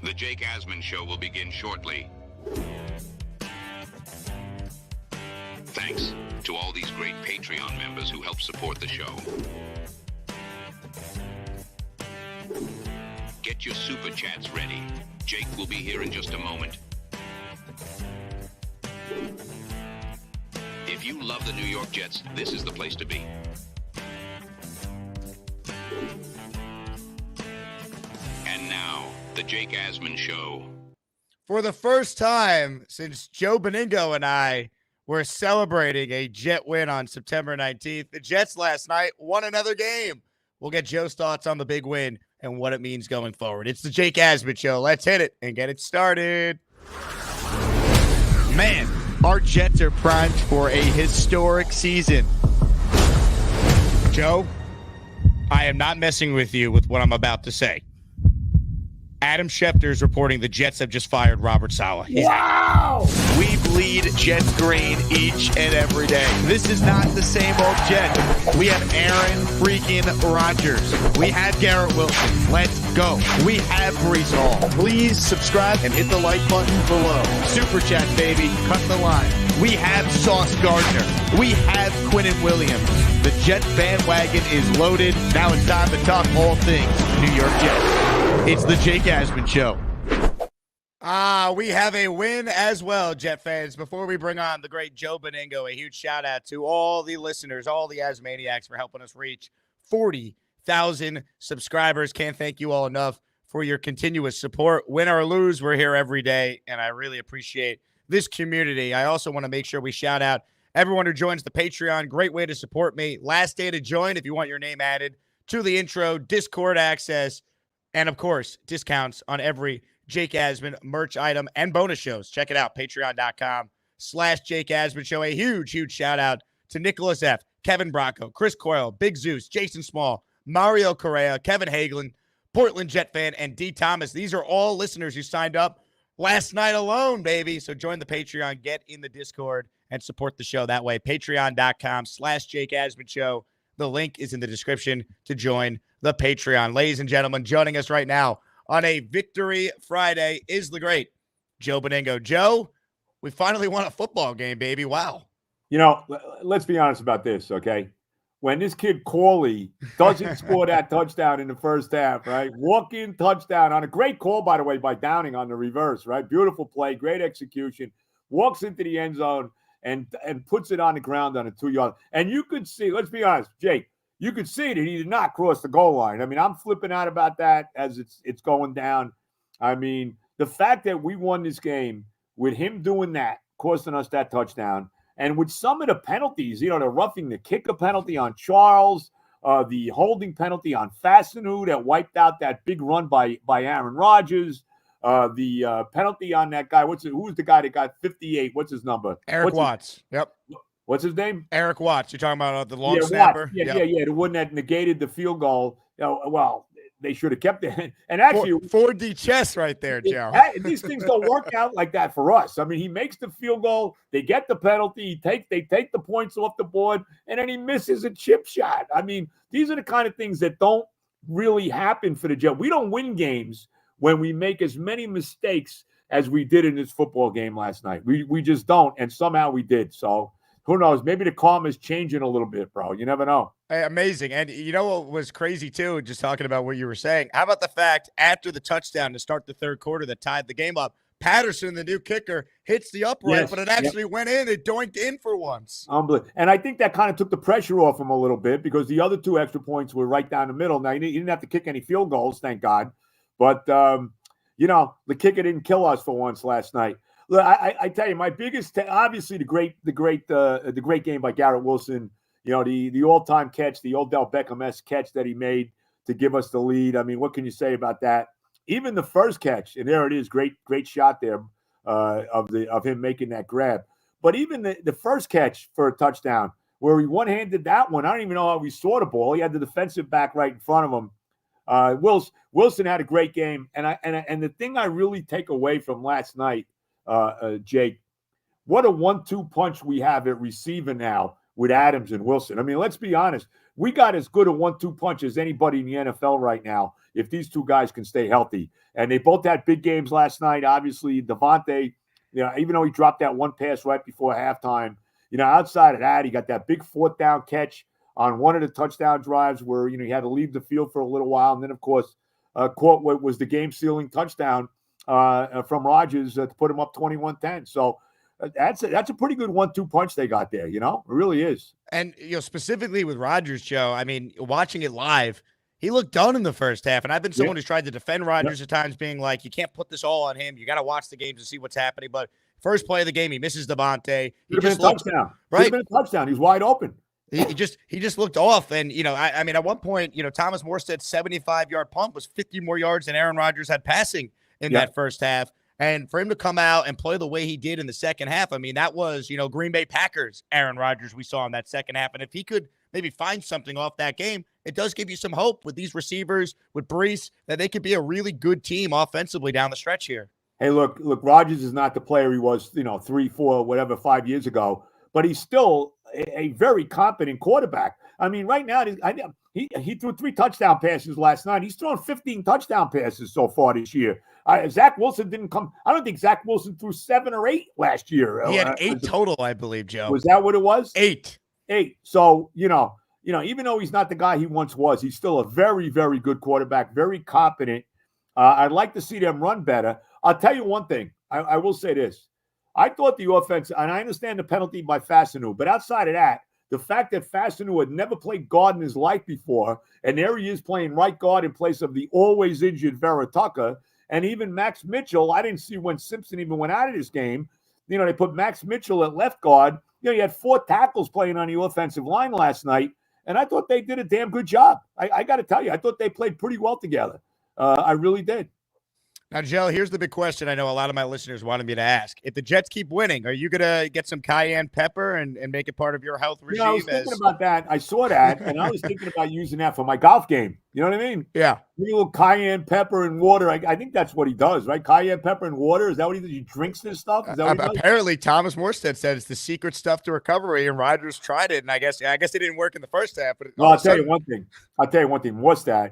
The Jake Asman Show will begin shortly. Thanks to all these great Patreon members who help support the show. Get your super chats ready. Jake will be here in just a moment. If you love the New York Jets, this is the place to be. And now, the Jake Asman Show. For the first time since Joe Benigno and I were celebrating a Jet win on September 19th, the Jets last night won another game. We'll get Joe's thoughts on the big win and what it means going forward. It's the Jake Asman Show. Let's hit it and get it started. Man, our Jets are primed for a historic season. Joe, I am not messing with you with what I'm about to say. Adam Schefter is reporting the Jets have just fired Robert Saleh. Wow! We bleed Jets green each and every day. This is not the same old Jets. We have Aaron freaking Rodgers. We have Garrett Wilson. Let's go. We have Breece Hall. Please subscribe and hit the like button below. Super chat, baby. Cut the line. We have Sauce Gardner. We have Quinnen Williams. The Jets bandwagon is loaded. Now it's time to talk all things New York Jets. It's the Jake Asman Show. We have a win as well, Jet fans. Before we bring on the great Joe Benigno, a huge shout out to all the listeners, all the Asmaniacs for helping us reach 40,000 subscribers. Can't thank you all enough for your continuous support. Win or lose, we're here every day, and I really appreciate this community. I also want to make sure we shout out everyone who joins the Patreon. Great way to support me. Last day to join if you want your name added to the intro, Discord access, and, of course, discounts on every Jake Asman merch item and bonus shows. Check it out, patreon.com/Jake Asman Show. A huge, huge shout-out to Nicholas F., Kevin Bracco, Chris Coyle, Big Zeus, Jason Small, Mario Correa, Kevin Hagelin, Portland Jet fan, and D. Thomas. These are all listeners who signed up last night alone, baby. So join the Patreon, get in the Discord, and support the show that way. Patreon.com/Jake Asman Show. The link is in the description to join the Patreon. Ladies and gentlemen, joining us right now on a Victory Friday is the great Joe Benigno. Joe, we finally won a football game, baby. Wow. You know, let's be honest about this, okay? When this kid Corley doesn't score that touchdown in the first half, right? Walk-in touchdown on a great call, by the way, by Downing on the reverse, right? Beautiful play, great execution. Walks into the end zone and puts it on the ground on a 2-yard. And you could see, let's be honest, Jake, you could see that he did not cross the goal line. I mean, I'm flipping out about that as it's going down. I mean, the fact that we won this game with him doing that, costing us that touchdown, and with some of the penalties, you know, the roughing the kicker penalty on Charles, the holding penalty on Fassinu that wiped out that big run by Aaron Rodgers, the penalty on that guy. Who's the guy that got 58? What's his number? Eric Watts. Yep. What's his name? Eric Watts. You're talking about the long snapper? Watts. Yeah. The one that negated the field goal. Well, they should have kept it. And actually, 4D chess right there, Joe. These things don't work out like that for us. I mean, he makes the field goal. They get the penalty. They take the points off the board, and then he misses a chip shot. I mean, these are the kind of things that don't really happen for the Jets. We don't win games when we make as many mistakes as we did in this football game last night. We just don't, and somehow we did. So who knows? Maybe the karma's changing a little bit, bro. You never know. Hey, amazing. And you know what was crazy, too, just talking about what you were saying? How about the fact after the touchdown to start the third quarter that tied the game up, Patterson, the new kicker, hits the upright, but it actually went in. It doinked in for once. Unbelievable. And I think that kind of took the pressure off him a little bit because the other 2 extra points were right down the middle. Now, he didn't have to kick any field goals, thank God. But, you know, the kicker didn't kill us for once last night. Look, I tell you, my biggest, obviously the great game by Garrett Wilson. You know, the all-time catch, the Odell Beckham-esque catch that he made to give us the lead. I mean, what can you say about that? Even the first catch, and there it is, great shot there of him making that grab. But even the first catch for a touchdown, where he one-handed that one, I don't even know how he saw the ball. He had the defensive back right in front of him. Wilson had a great game, and the thing I really take away from last night, Jake, what a 1-2 punch we have at receiver now with Adams and Wilson. I mean, let's be honest. We got as good a 1-2 punch as anybody in the NFL right now. if these two guys can stay healthy. And they both had big games last night. Obviously, Devontae, even though he dropped that one pass right before halftime, outside of that, he got that big fourth down catch on one of the touchdown drives where, he had to leave the field for a little while. And then, of course, caught what was the game-sealing touchdown from Rodgers to put him up 21-10. So that's a pretty good 1-2 punch they got there, It really is. And, specifically with Rodgers, Joe, I mean, watching it live, he looked done in the first half. And I've been someone who's tried to defend Rodgers at times, being like, you can't put this all on him. You got to watch the games and see what's happening. But first play of the game, he misses Devontae. He just looked touchdown. Right. Been a touchdown. He's wide open. He just looked off. And, I mean, at one point, Thomas Morstead's 75-yard punt was 50 more yards than Aaron Rodgers had passing in that first half. And for him to come out and play the way he did in the second half, I mean, that was, Green Bay Packers, Aaron Rodgers we saw in that second half. And if he could maybe find something off that game, it does give you some hope with these receivers, with Brees, that they could be a really good team offensively down the stretch here. Hey, look, Rodgers is not the player he was, 3, 4, whatever, 5 years ago, but he's still a very competent quarterback. I mean, right now, he threw 3 touchdown passes last night. He's thrown 15 touchdown passes so far this year. Zach Wilson didn't come. I don't think Zach Wilson threw 7 or 8 last year. He had 8 total, I believe, Joe. Was that what it was? 8. So, even though he's not the guy he once was, he's still a very, very good quarterback, very competent. I'd like to see them run better. I'll tell you one thing. I will say this. I thought the offense, and I understand the penalty by Fassanu, but outside of that, the fact that Fassanu had never played guard in his life before, and there he is playing right guard in place of the always injured Vera Tucker, and even Max Mitchell, I didn't see when Simpson even went out of this game. They put Max Mitchell at left guard. He had 4 tackles playing on the offensive line last night, and I thought they did a damn good job. I got to tell you, I thought they played pretty well together. I really did. Now, Joe, here's the big question I know a lot of my listeners wanted me to ask. If the Jets keep winning, are you going to get some cayenne pepper and make it part of your health regime? I was thinking about that. I saw that, and I was thinking about using that for my golf game. You know what I mean? Yeah. A little cayenne pepper and water. I think that's what he does, right? Cayenne pepper and water. Is that what he does? He drinks this stuff? Is that what he does? Apparently, Thomas Morstead said it's the secret stuff to recovery, and Rodgers tried it, and I guess it didn't work in the first half. But I'll tell you one thing. Morstead,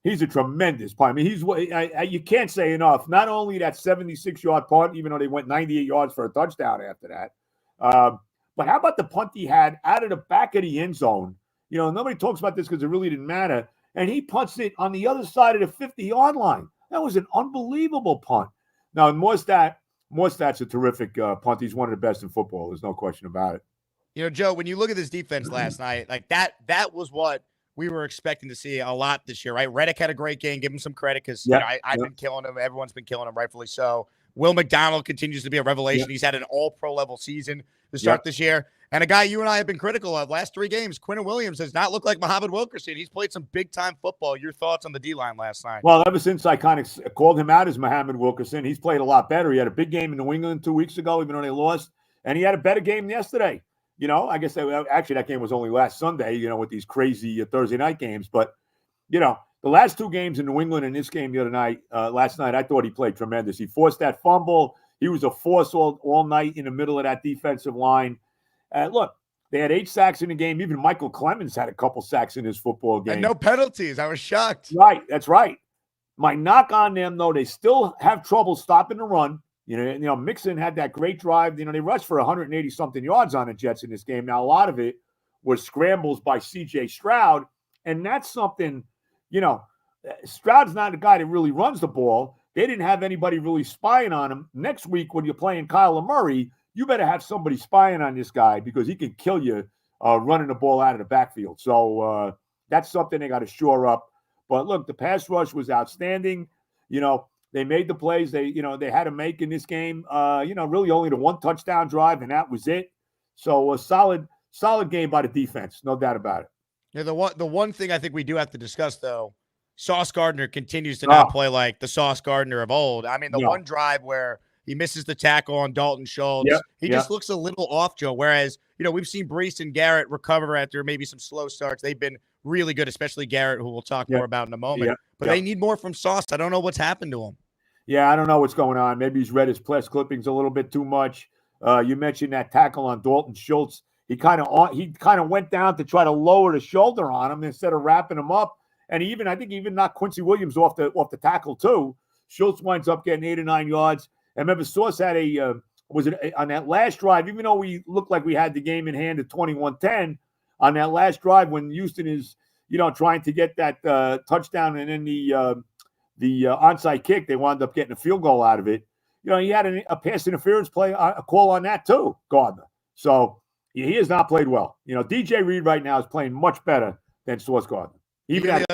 he's a tremendous punt. I mean, you can't say enough. Not only that 76-yard punt, even though they went 98 yards for a touchdown after that, but how about the punt he had out of the back of the end zone? Nobody talks about this because it really didn't matter. And he punts it on the other side of the 50-yard line. That was an unbelievable punt. Now, Morstad's a terrific punt. He's one of the best in football. There's no question about it. Joe, when you look at this defense last night, like that was what we were expecting to see a lot this year, right? Reddick had a great game. Give him some credit because I've been killing him. Everyone's been killing him, rightfully so. Will McDonald continues to be a revelation. He's had an all-pro level season to start this year. And a guy you and I have been critical of last 3 games, Quinton Williams, does not look like Muhammad Wilkerson. He's played some big-time football. Your thoughts on the D-line last night? Well, ever since I kind of called him out as Muhammad Wilkerson, he's played a lot better. He had a big game in New England 2 weeks ago, even though they lost. And he had a better game yesterday. I guess that game was only last Sunday, with these crazy Thursday night games. But, the last 2 games in New England and this game the other night, last night, I thought he played tremendous. He forced that fumble. He was a force all night in the middle of that defensive line. Look, they had 8 sacks in the game. Even Michael Clemens had a couple sacks in his football game. And no penalties. I was shocked. Right. That's right. My knock on them, though, they still have trouble stopping the run. Mixon had that great drive. They rushed for 180-something yards on the Jets in this game. Now, a lot of it was scrambles by C.J. Stroud, and that's something, Stroud's not a guy that really runs the ball. They didn't have anybody really spying on him. Next week, when you're playing Kyler Murray, you better have somebody spying on this guy because he can kill you running the ball out of the backfield. So that's something they got to shore up. But, look, the pass rush was outstanding. They made the plays they had to make in this game. Really only the 1 touchdown drive, and that was it. So a solid game by the defense, no doubt about it. Yeah, the one thing I think we do have to discuss, though, Sauce Gardner continues to not play like the Sauce Gardner of old. I mean, the one drive where he misses the tackle on Dalton Schultz, he just looks a little off, Joe. Whereas, we've seen Brees and Garrett recover after maybe some slow starts. They've been really good, especially Garrett, who we'll talk more about in a moment. But they need more from Sauce. I don't know what's happened to him. Yeah, I don't know what's going on. Maybe he's read his press clippings a little bit too much. You mentioned that tackle on Dalton Schultz. He kind of went down to try to lower the shoulder on him instead of wrapping him up. And I think he even knocked Quincy Williams off the tackle too. Schultz winds up getting 8 or 9 yards. And remember, Sauce had on that last drive, even though we looked like we had the game in hand at 21-10, on that last drive when Houston is, trying to get that touchdown and then the onside kick, they wound up getting a field goal out of it. He had a pass interference play, a call on that too, Gardner. So he has not played well. DJ Reed right now is playing much better than Sauce Gardner. Even had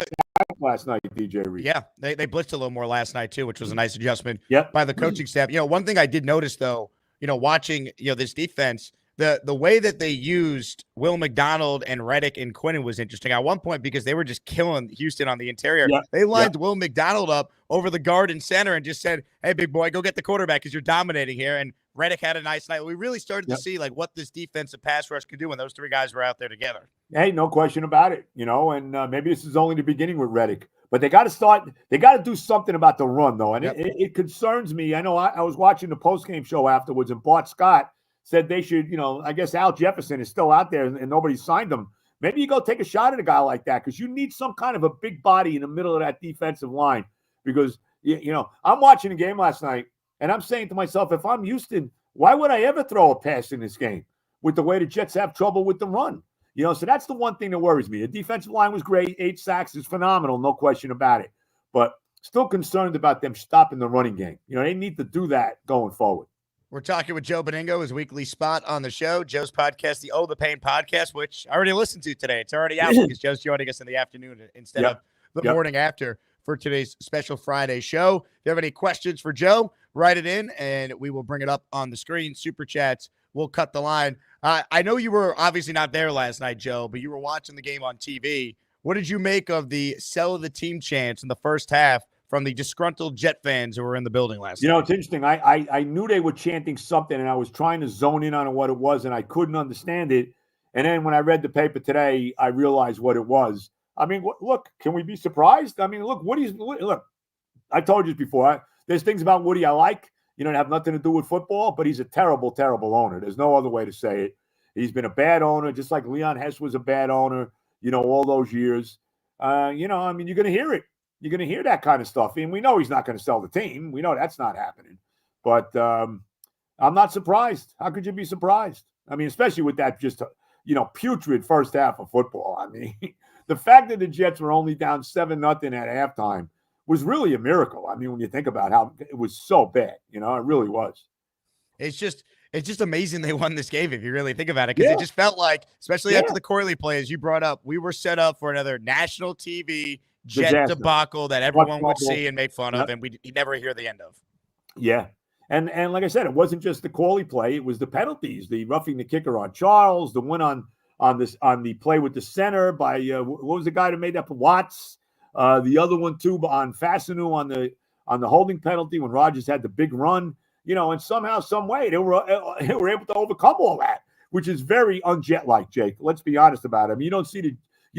last night, DJ Reed. Yeah, they blitzed a little more last night too, which was a nice adjustment Yep. by the coaching staff. One thing I did notice though, watching this defense, the way that they used Will McDonald and Reddick and Quinnen was interesting at one point because they were just killing Houston on the interior. Yep. They lined Will McDonald up over the guard and center and just said, "Hey, big boy, go get the quarterback because you're dominating here." And Reddick had a nice night. We really started to see what this defensive pass rush could do when those three guys were out there together. Hey, no question about it. And maybe this is only the beginning with Reddick, but they got to start. They got to do something about the run, though, and it concerns me. I know I was watching the postgame show afterwards, and Bart Scott said they should. I guess Al Jefferson is still out there, and nobody signed him. Maybe you go take a shot at a guy like that because you need some kind of a big body in the middle of that defensive line. Because I'm watching the game last night, and I'm saying to myself, if I'm Houston, why would I ever throw a pass in this game with the way the Jets have trouble with the run? So that's the one thing that worries me. The defensive line was great. 8 sacks is phenomenal, no question about it. But still concerned about them stopping the running game. They need to do that going forward. We're talking with Joe Benigno, his weekly spot on the show. Joe's podcast, the Oh the Pain podcast, which I already listened to today. It's already out because Joe's joining us in the afternoon instead of the morning after for today's special Friday show. If you have any questions for Joe, write it in, and we will bring it up on the screen. Super chats, we'll cut the line. I know you were obviously not there last night, Joe, but you were watching the game on TV. What did you make of the sell of the team chants in the first half from the disgruntled Jet fans who were in the building last night? It's interesting. I knew they were chanting something, and I was trying to zone in on what it was, and I couldn't understand it. And then when I read the paper today, I realized what it was. I mean, look, can we be surprised? I mean, look, look, I told you before, there's things about Woody I like, that have nothing to do with football, but he's a terrible, terrible owner. There's no other way to say it. He's been a bad owner, just like Leon Hess was a bad owner, all those years. I mean, you're going to hear it. You're going to hear that kind of stuff. And we know he's not going to sell the team. We know that's not happening. But I'm not surprised. How could you be surprised? I mean, especially with that just, putrid first half of football. I mean, the fact that the Jets were only down 7-0 at halftime was really a miracle. I mean, when you think about how it was so bad, it really was. It's just amazing they won this game if you really think about it, because it just felt like, especially after the Corley play, as you brought up, we were set up for another national TV Jet debacle that everyone would see and make fun of, and we'd never hear the end of. Yeah. And like I said, it wasn't just the Corley play, it was the penalties, the roughing the kicker on Charles, the one on the play with the center by what was the guy that made that, Watts, the other one too on Fassanu on the holding penalty when Rodgers had the big run, and somehow, some way they were able to overcome all that, which is very un-Jet-like, Jake. Let's be honest about it. I mean, you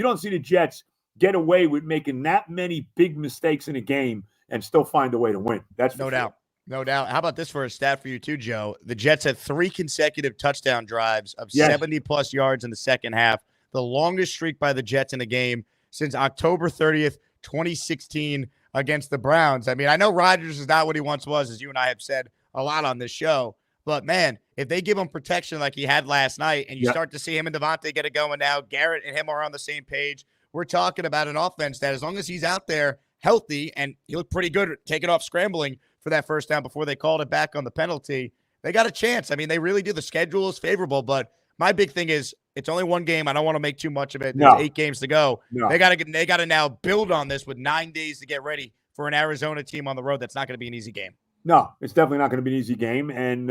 don't see the Jets get away with making that many big mistakes in a game and still find a way to win. That's no doubt. No doubt. How about this for a stat for you too, Joe? The Jets had 3 consecutive touchdown drives of 70-plus yards in the second half, the longest streak by the Jets in a game since October 30th, 2016 against the Browns. I mean, I know Rodgers is not what he once was, as you and I have said a lot on this show, but man, if they give him protection like he had last night and you start to see him and Devontae get it going now, Garrett and him are on the same page, we're talking about an offense that as long as he's out there healthy, and he looked pretty good taking off scrambling for that first down before they called it back on the penalty, they got a chance. I mean, they really do. The schedule is favorable, but my big thing is it's only one game. I don't want to make too much of it. There's 8 games to go. No. They got to now build on this with 9 days to get ready for an Arizona team on the road. That's not going to be an easy game. No, it's definitely not going to be an easy game. And,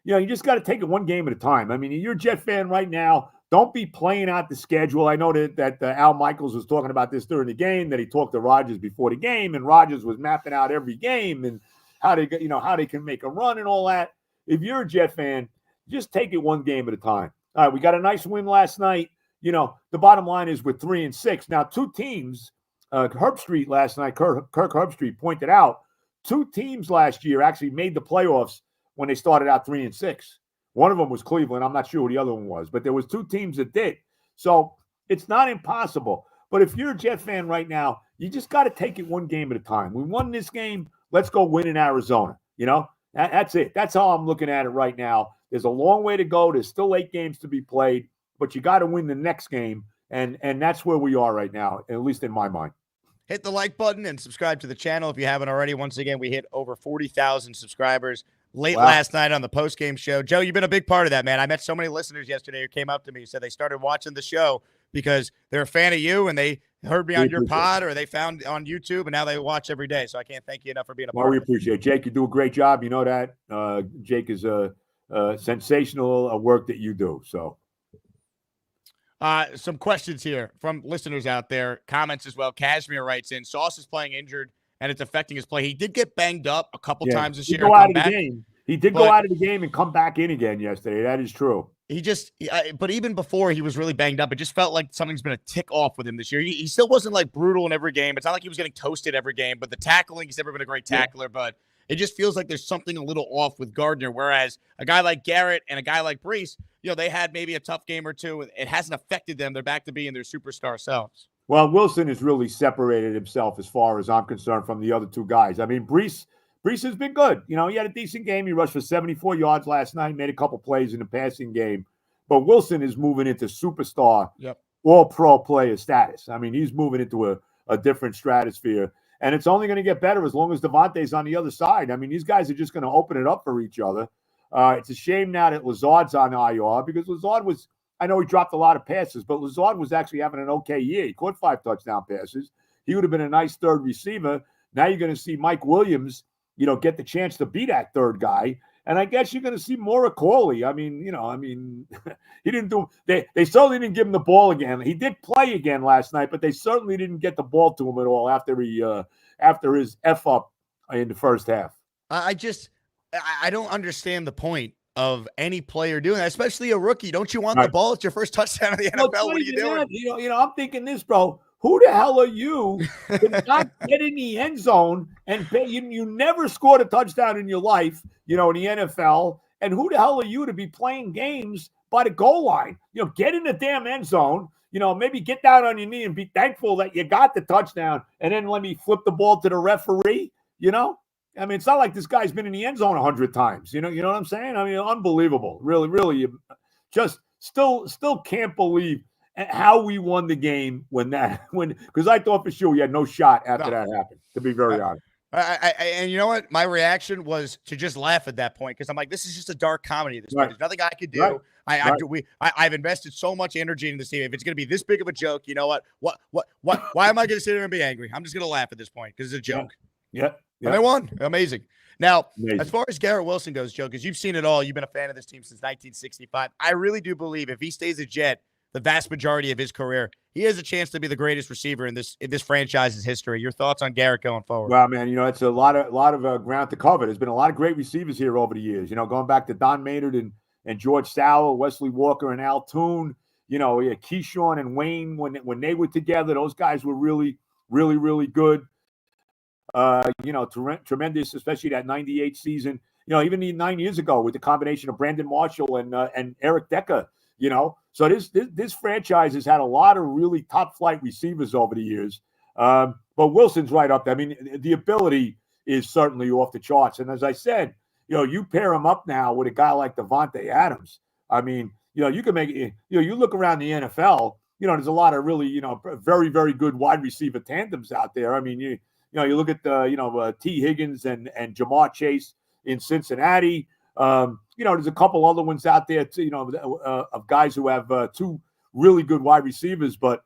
you just got to take it one game at a time. I mean, you're a Jet fan right now. Don't be playing out the schedule. I know that Al Michaels was talking about this during the game, that he talked to Rodgers before the game, and Rodgers was mapping out every game and how they can make a run and all that. If you're a Jet fan, just take it one game at a time. All right, we got a nice win last night. The bottom line is we're 3-6. Now, 2 teams, Herbstreit last night, Kirk Herbstreit pointed out, 2 teams last year actually made the playoffs when they started out 3-6. One of them was Cleveland. I'm not sure who the other one was, but there was 2 teams that did. So it's not impossible. But if you're a Jet fan right now, you just got to take it one game at a time. We won this game. Let's go win in Arizona. That's it. That's how I'm looking at it right now. There's a long way to go. There's still 8 games to be played, but you got to win the next game. And that's where we are right now, at least in my mind. Hit the like button and subscribe to the channel if you haven't already. Once again, we hit over 40,000 subscribers last night on the post-game show. Joe, you've been a big part of that, man. I met so many listeners yesterday who came up to me and said they started watching the show because they're a fan of you and they heard me on your pod or they found on YouTube and now they watch every day. So I can't thank you enough for being a part of it. We appreciate it. Jake, you do a great job. You know that. Jake is a sensational work that you do. So. Some questions here from listeners out there, comments as well. Cashmere writes in, Sauce is playing injured and it's affecting his play. He did get banged up a couple times this year. Go out of the game. He did go out of the game and come back in again yesterday. That is true. But even before he was really banged up, it just felt like something's been a tick off with him this year. He still wasn't like brutal in every game. It's not like he was getting toasted every game, but the tackling, he's never been a great tackler, but it just feels like there's something a little off with Gardner. Whereas a guy like Garrett and a guy like Brees, they had maybe a tough game or two. It hasn't affected them. They're back to being their superstar selves. Well, Wilson has really separated himself as far as I'm concerned from the other two guys. I mean, Brees has been good. He had a decent game. He rushed for 74 yards last night, made a couple plays in the passing game. But Wilson is moving into superstar, all-pro player status. I mean, he's moving into a different stratosphere. And it's only going to get better as long as Devontae's on the other side. I mean, these guys are just going to open it up for each other. It's a shame now that Lazard's on IR because Lazard was – I know he dropped a lot of passes, but Lazard was actually having an okay year. He caught 5 touchdown passes. He would have been a nice third receiver. Now you're going to see Mike Williams, get the chance to be that third guy. And I guess you're going to see more of Corley. I mean, he didn't do – they certainly didn't give him the ball again. He did play again last night, but they certainly didn't get the ball to him at all after his F-up in the first half. I don't understand the point of any player doing that, especially a rookie. Don't you want the ball? It's your first touchdown in the NFL. What are you doing? I'm thinking this, bro. Who the hell are you to not get in the end zone and you never scored a touchdown in your life, in the NFL? And who the hell are you to be playing games by the goal line? Get in the damn end zone, maybe get down on your knee and be thankful that you got the touchdown and then let me flip the ball to the referee, I mean, it's not like this guy's been in the end zone 100 times. You know what I'm saying? I mean, unbelievable. Really, really, just still can't believe how we won the game because I thought for sure we had no shot after that happened, to be very honest. And you know what? My reaction was to just laugh at that point because I'm like, this is just a dark comedy at this point. There's nothing I could do. I've invested so much energy in this team. If it's going to be this big of a joke, you know what? Why am I going to sit here and be angry? I'm just going to laugh at this point because it's a joke. Yeah. And they won. Amazing. Now, as far as Garrett Wilson goes, Joe, because you've seen it all, you've been a fan of this team since 1965. I really do believe if he stays a Jet the vast majority of his career, he has a chance to be the greatest receiver in this franchise's history. Your thoughts on Garrett going forward? Well, man, it's a lot of ground to cover. There's been a lot of great receivers here over the years. Going back to Don Maynard and George Saleh, Wesley Walker and Al Toon. Keyshawn and Wayne when they were together, those guys were really, really, really good. Tremendous, especially that 98 season, even 9 years ago with the combination of Brandon Marshall and Eric Decker, so this franchise has had a lot of really top flight receivers over the years. But Wilson's right up there. I mean, the ability is certainly off the charts. And as I said, you pair him up now with a guy like Davante Adams. I mean, you can make it, you look around the NFL, there's a lot of really, very, very good wide receiver tandems out there. I mean, you look at T. Higgins and Jamar Chase in Cincinnati. There's a couple other ones out there, too, of guys who have 2 really good wide receivers. But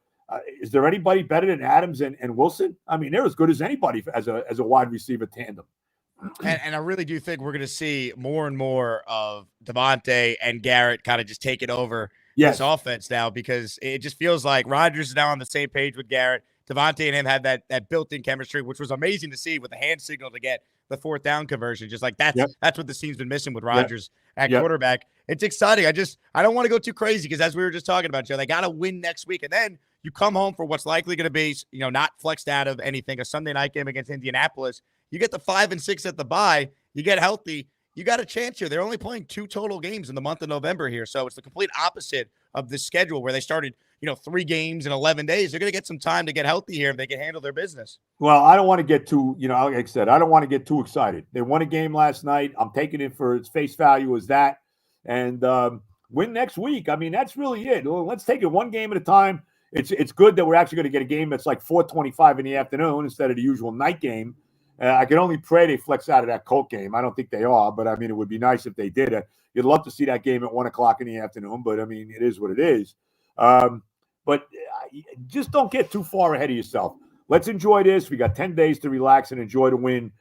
is there anybody better than Adams and Wilson? I mean, they're as good as anybody as a wide receiver tandem. And I really do think we're going to see more and more of Devontae and Garrett kind of just taking over this offense now because it just feels like Rodgers is now on the same page with Garrett. Devontae and him had that built-in chemistry, which was amazing to see with the hand signal to get the 4th down conversion. Just like that's what this team's been missing with Rodgers at quarterback. It's exciting. I don't want to go too crazy because as we were just talking about, Joe, they got to win next week. And then you come home for what's likely going to be, not flexed out of anything, a Sunday night game against Indianapolis. You get the 5 and 6 at the bye. You get healthy. You got a chance here. They're only playing 2 total games in the month of November here. So it's the complete opposite of the schedule where they started, 3 games in 11 days. They're going to get some time to get healthy here if they can handle their business. Well, I don't want to get too, like I said, I don't want to get too excited. They won a game last night. I'm taking it for its face value as that. And win next week. I mean, that's really it. Let's take it one game at a time. It's good that we're actually going to get a game that's like 4:25 in the afternoon instead of the usual night game. I can only pray they flex out of that Colt game. I don't think they are, but I mean, it would be nice if they did. You'd love to see that game at 1 o'clock in the afternoon, but I mean, it is what it is. But just don't get too far ahead of yourself. Let's enjoy this. We got 10 days to relax and enjoy the win.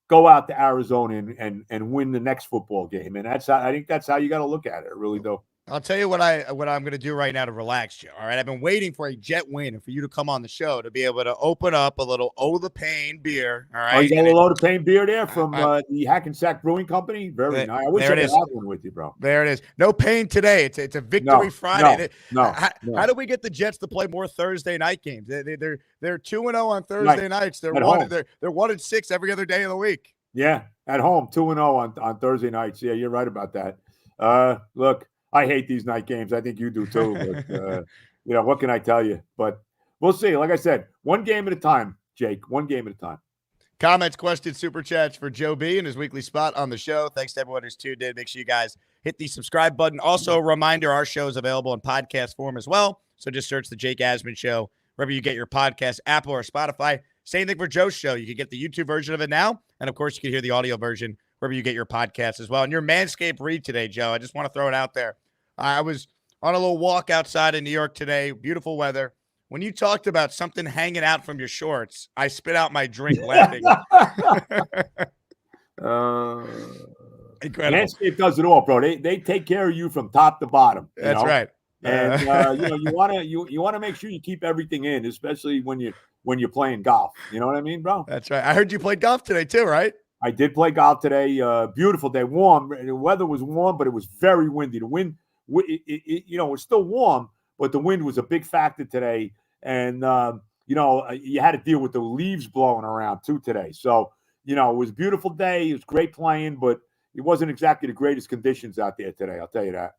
Go out to Arizona and win the next football game. And I think that's how you got to look at it. I really do. I'll tell you what I'm going to do right now to relax you. All right. I've been waiting for a Jet win and for you to come on the show to be able to open up a little Oh the Pain beer. All right. Oh, you got a little of Pain beer there from the Hackensack Brewing Company. Very nice. I wish I could have one with you, bro. There it is. No pain today. It's a victory Friday. No. How do we get the Jets to play more Thursday night games? They're 2-0 on Thursday nights. They're 1-6 every other day of the week. Yeah, at home, 2-0 on Thursday nights. Yeah, you're right about that. Look, I hate these night games. I think you do too. But, what can I tell you? But we'll see. Like I said, one game at a time, Jake. One game at a time. Comments, questions, super chats for Joe B and his weekly spot on the show. Thanks to everyone who's tuned in. Make sure you guys hit the subscribe button. Also, a reminder, our show is available in podcast form as well. So just search the Jake Asman Show wherever you get your podcast, Apple or Spotify. Same thing for Joe's show. You can get the YouTube version of it now. And, of course, you can hear the audio version wherever you get your podcast as well. And your Manscaped read today, Joe, I just want to throw it out there. I was on a little walk outside in New York today. Beautiful weather. When you talked about something hanging out from your shorts, I spit out my drink laughing. Incredible. Manscaped does it all, bro. They take care of you from top to bottom. That's right. And you want to make sure you keep everything in, especially when you're playing golf. You know what I mean, bro? That's right. I heard you played golf today too, right? I did play golf today. Beautiful day, warm. The weather was warm, but it was very windy. The wind, it was still warm, but the wind was a big factor today. And you had to deal with the leaves blowing around too today. So it was a beautiful day. It was great playing, but it wasn't exactly the greatest conditions out there today. I'll tell you that.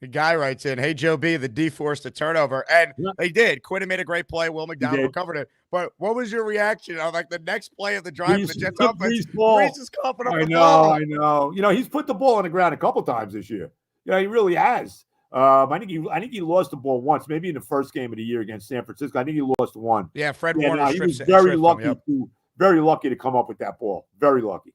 The guy writes in, "Hey, Joe B, the D forced a turnover." And they did. Quinn made a great play. Will McDonald recovered it. But what was your reaction on the next play of the drive of the Jets offense? Brees is coughing up the ball. I know. He's put the ball on the ground a couple times this year. He really has. I think he lost the ball once, maybe in the first game of the year against San Francisco. I think he lost one. Yeah, Fred Warner. He was very lucky to come up with that ball. Very lucky.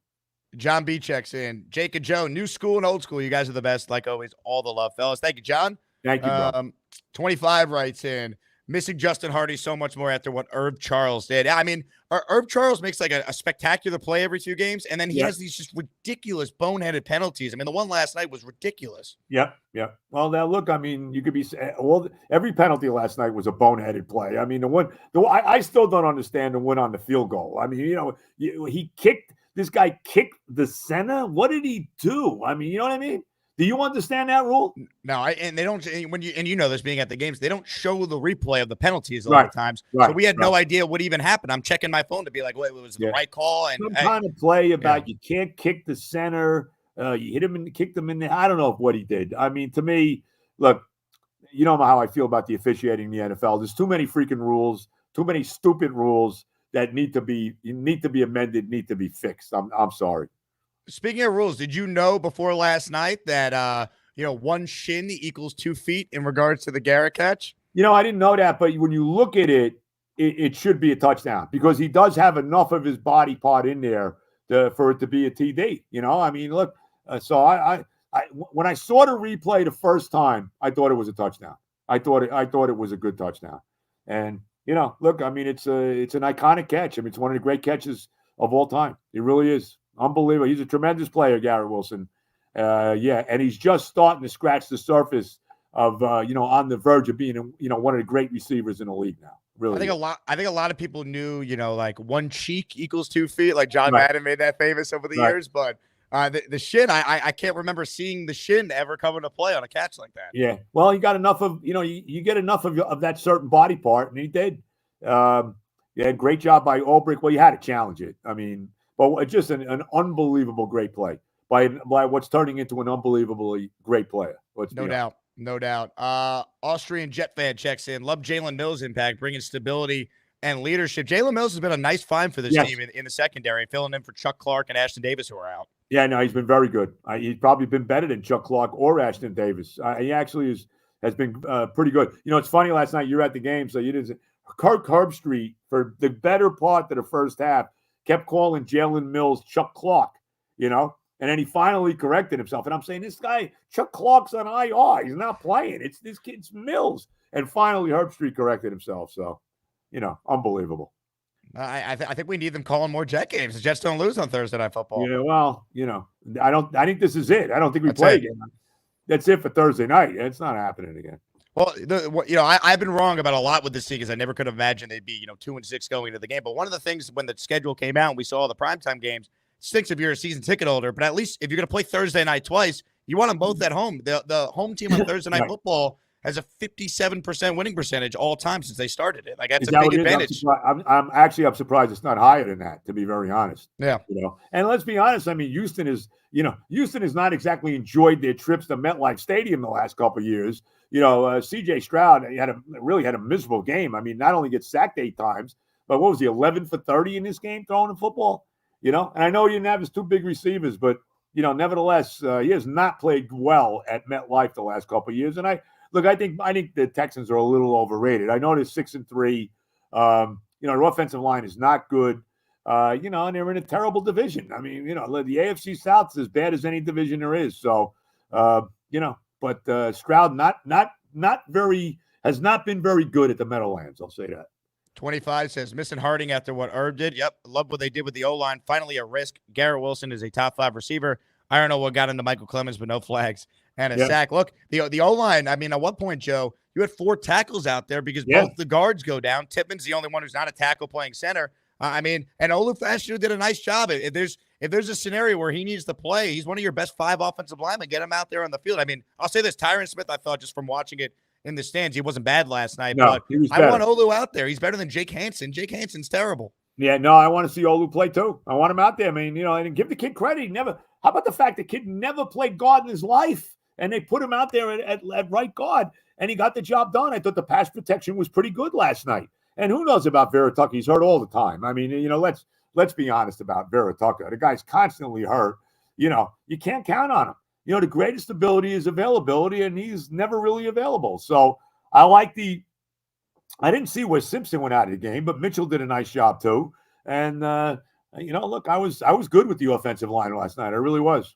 John B checks in. Jake and Joe, new school and old school. You guys are the best. Like always, all the love, fellas. Thank you, John. Thank you, bro. 25 writes in. Missing Justin Hardy so much more after what Herb Charles did. I mean, Herb Charles makes like a spectacular play every 2 games, and then he has these just ridiculous boneheaded penalties. I mean, the one last night was ridiculous. Yeah. Well, now look, I mean, you could be every penalty last night was a boneheaded play. I mean, I still don't understand the one on the field goal. I mean, he kicked. This guy kicked the center. What did he do? I mean, you know what I mean? Do you understand that rule? No, and they don't. This being at the games, they don't show the replay of the penalties a lot of times. So we had no idea what even happened. I'm checking my phone to be like, wait, was it the right call? And some kind of play about you can't kick the center. You hit him and kicked him in there. I don't know what he did. I mean, to me, look, you know how I feel about the officiating in the NFL. There's too many freaking rules, too many stupid rules that need to be amended, need to be fixed. I'm sorry. Speaking of rules, did you know before last night that one shin equals 2 feet in regards to the Garrett catch? I didn't know that, but when you look at it, it should be a touchdown because he does have enough of his body part in there for it to be a TD. I mean, look. So I when I saw the replay the first time, I thought it was a touchdown. I thought it was a good touchdown, and. Look, I mean, it's an iconic catch. I mean, it's one of the great catches of all time. It really is. Unbelievable. He's a tremendous player, Garrett Wilson. And he's just starting to scratch the surface of, on the verge of being, one of the great receivers in the league now. Really. I think a lot of people knew, like one cheek equals 2 feet. Like John Madden made that famous over the years. But the shin, I can't remember seeing the shin ever come into play on a catch like that. Yeah. Well, you got enough of, you get enough of that certain body part, and he did. Great job by Ulbrich. Well, you had to challenge it. I mean, but just an unbelievable great play by what's turning into an unbelievably great player. No doubt. No doubt. Austrian Jet fan checks in. Love Jalen Mills' impact, bringing stability and leadership. Jalen Mills has been a nice find for this team in the secondary, filling in for Chuck Clark and Ashton Davis, who are out. Yeah, no, he's been very good. He's probably been better than Chuck Clark or Ashton Davis. He actually has been pretty good. You know, it's funny, last night you were at the game, so you didn't. Kirk Herbstreit, for the better part of the first half, kept calling Jalen Mills Chuck Clark, you know? And then he finally corrected himself. And I'm saying, this guy, Chuck Clark's on IR. He's not playing. It's this kid's Mills. And finally, Herbstreit corrected himself. So, you know, unbelievable. I think we need them calling more Jet games. The Jets don't lose on Thursday Night Football. Yeah, well, you know, I think this is it. I don't think we play again. That's it for Thursday night. It's not happening again. Well, you know, I've been wrong about a lot with this team because I never could have imagined they'd be, 2-6 going into the game. But one of the things when the schedule came out and we saw all the primetime games, stinks if you're a season ticket holder, but at least if you're going to play Thursday night twice, you want them both at home. The home team on Thursday Night Football has a 57% winning percentage all time since they started it. Like, that's a big advantage. I'm surprised it's not higher than that, to be very honest. Yeah. You know, and let's be honest. I mean, Houston has not exactly enjoyed their trips to MetLife Stadium the last couple of years. You know, CJ Stroud really had a miserable game. I mean, not only gets sacked 8 times, but what was he, 11 for 30 in this game throwing the football? You know, and I know he didn't have his 2 big receivers, but, you know, nevertheless, he has not played well at MetLife the last couple of years. And I think the Texans are a little overrated. I know they're 6-3. You know, their offensive line is not good. You know, and they're in a terrible division. I mean, you know, the AFC South is as bad as any division there is. So, you know, but Stroud has not been very good at the Meadowlands. I'll say that. 25 says, missing Harding after what Herb did. Yep. Love what they did with the O-line. Finally a risk. Garrett Wilson is a top 5 receiver. I don't know what got into Michael Clemens, but no flags and a sack. Look, the O-line, I mean, at what point, Joe, you had 4 tackles out there because both the guards go down. Tippmann's the only one who's not a tackle playing center. I mean, and Olufashu did a nice job. If there's a scenario where he needs to play, he's one of your best 5 offensive linemen. Get him out there on the field. I mean, I'll say this, Tyron Smith, I thought just from watching it in the stands, he wasn't bad last night. No, but he was I want Olu out there. He's better than Jake Hansen. Jake Hansen's terrible. Yeah, no, I want to see Olu play too. I want him out there. I mean, you know, and give the kid credit. How about the fact the kid never played guard in his life, and they put him out there at right guard, and he got the job done. I thought the pass protection was pretty good last night. And who knows about Vera Tucker? He's hurt all the time. I mean, you know, let's be honest about Vera Tucker. The guy's constantly hurt. You know, you can't count on him. You know, the greatest ability is availability, and he's never really available. So I didn't see where Simpson went out of the game, but Mitchell did a nice job too. And, you know, look, I was good with the offensive line last night. I really was.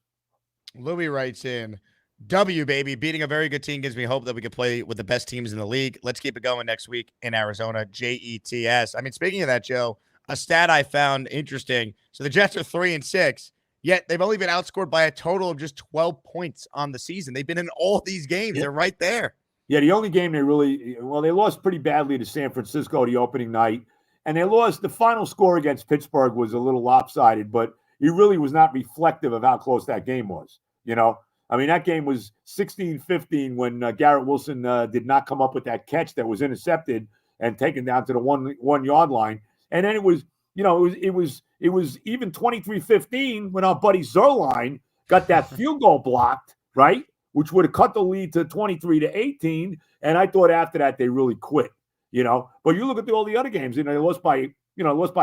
Louis writes in, W, baby. Beating a very good team gives me hope that we can play with the best teams in the league. Let's keep it going next week in Arizona. JETS. I mean, speaking of that, Joe, a stat I found interesting. So the Jets are 3-6, yet they've only been outscored by a total of just 12 points on the season. They've been in all these games. Yeah. They're right there. Yeah, the only game they lost pretty badly to San Francisco the opening night. And they lost. The final score against Pittsburgh was a little lopsided, but it really was not reflective of how close that game was. You know, I mean, that game was 16-15 when Garrett Wilson did not come up with that catch that was intercepted and taken down to the 1 yard line. And then it was even 23-15 when our buddy Zerline got that field goal blocked, right? Which would have cut the lead to 23-18. And I thought after that they really quit, you know. But you look at all the other games, you know, they lost by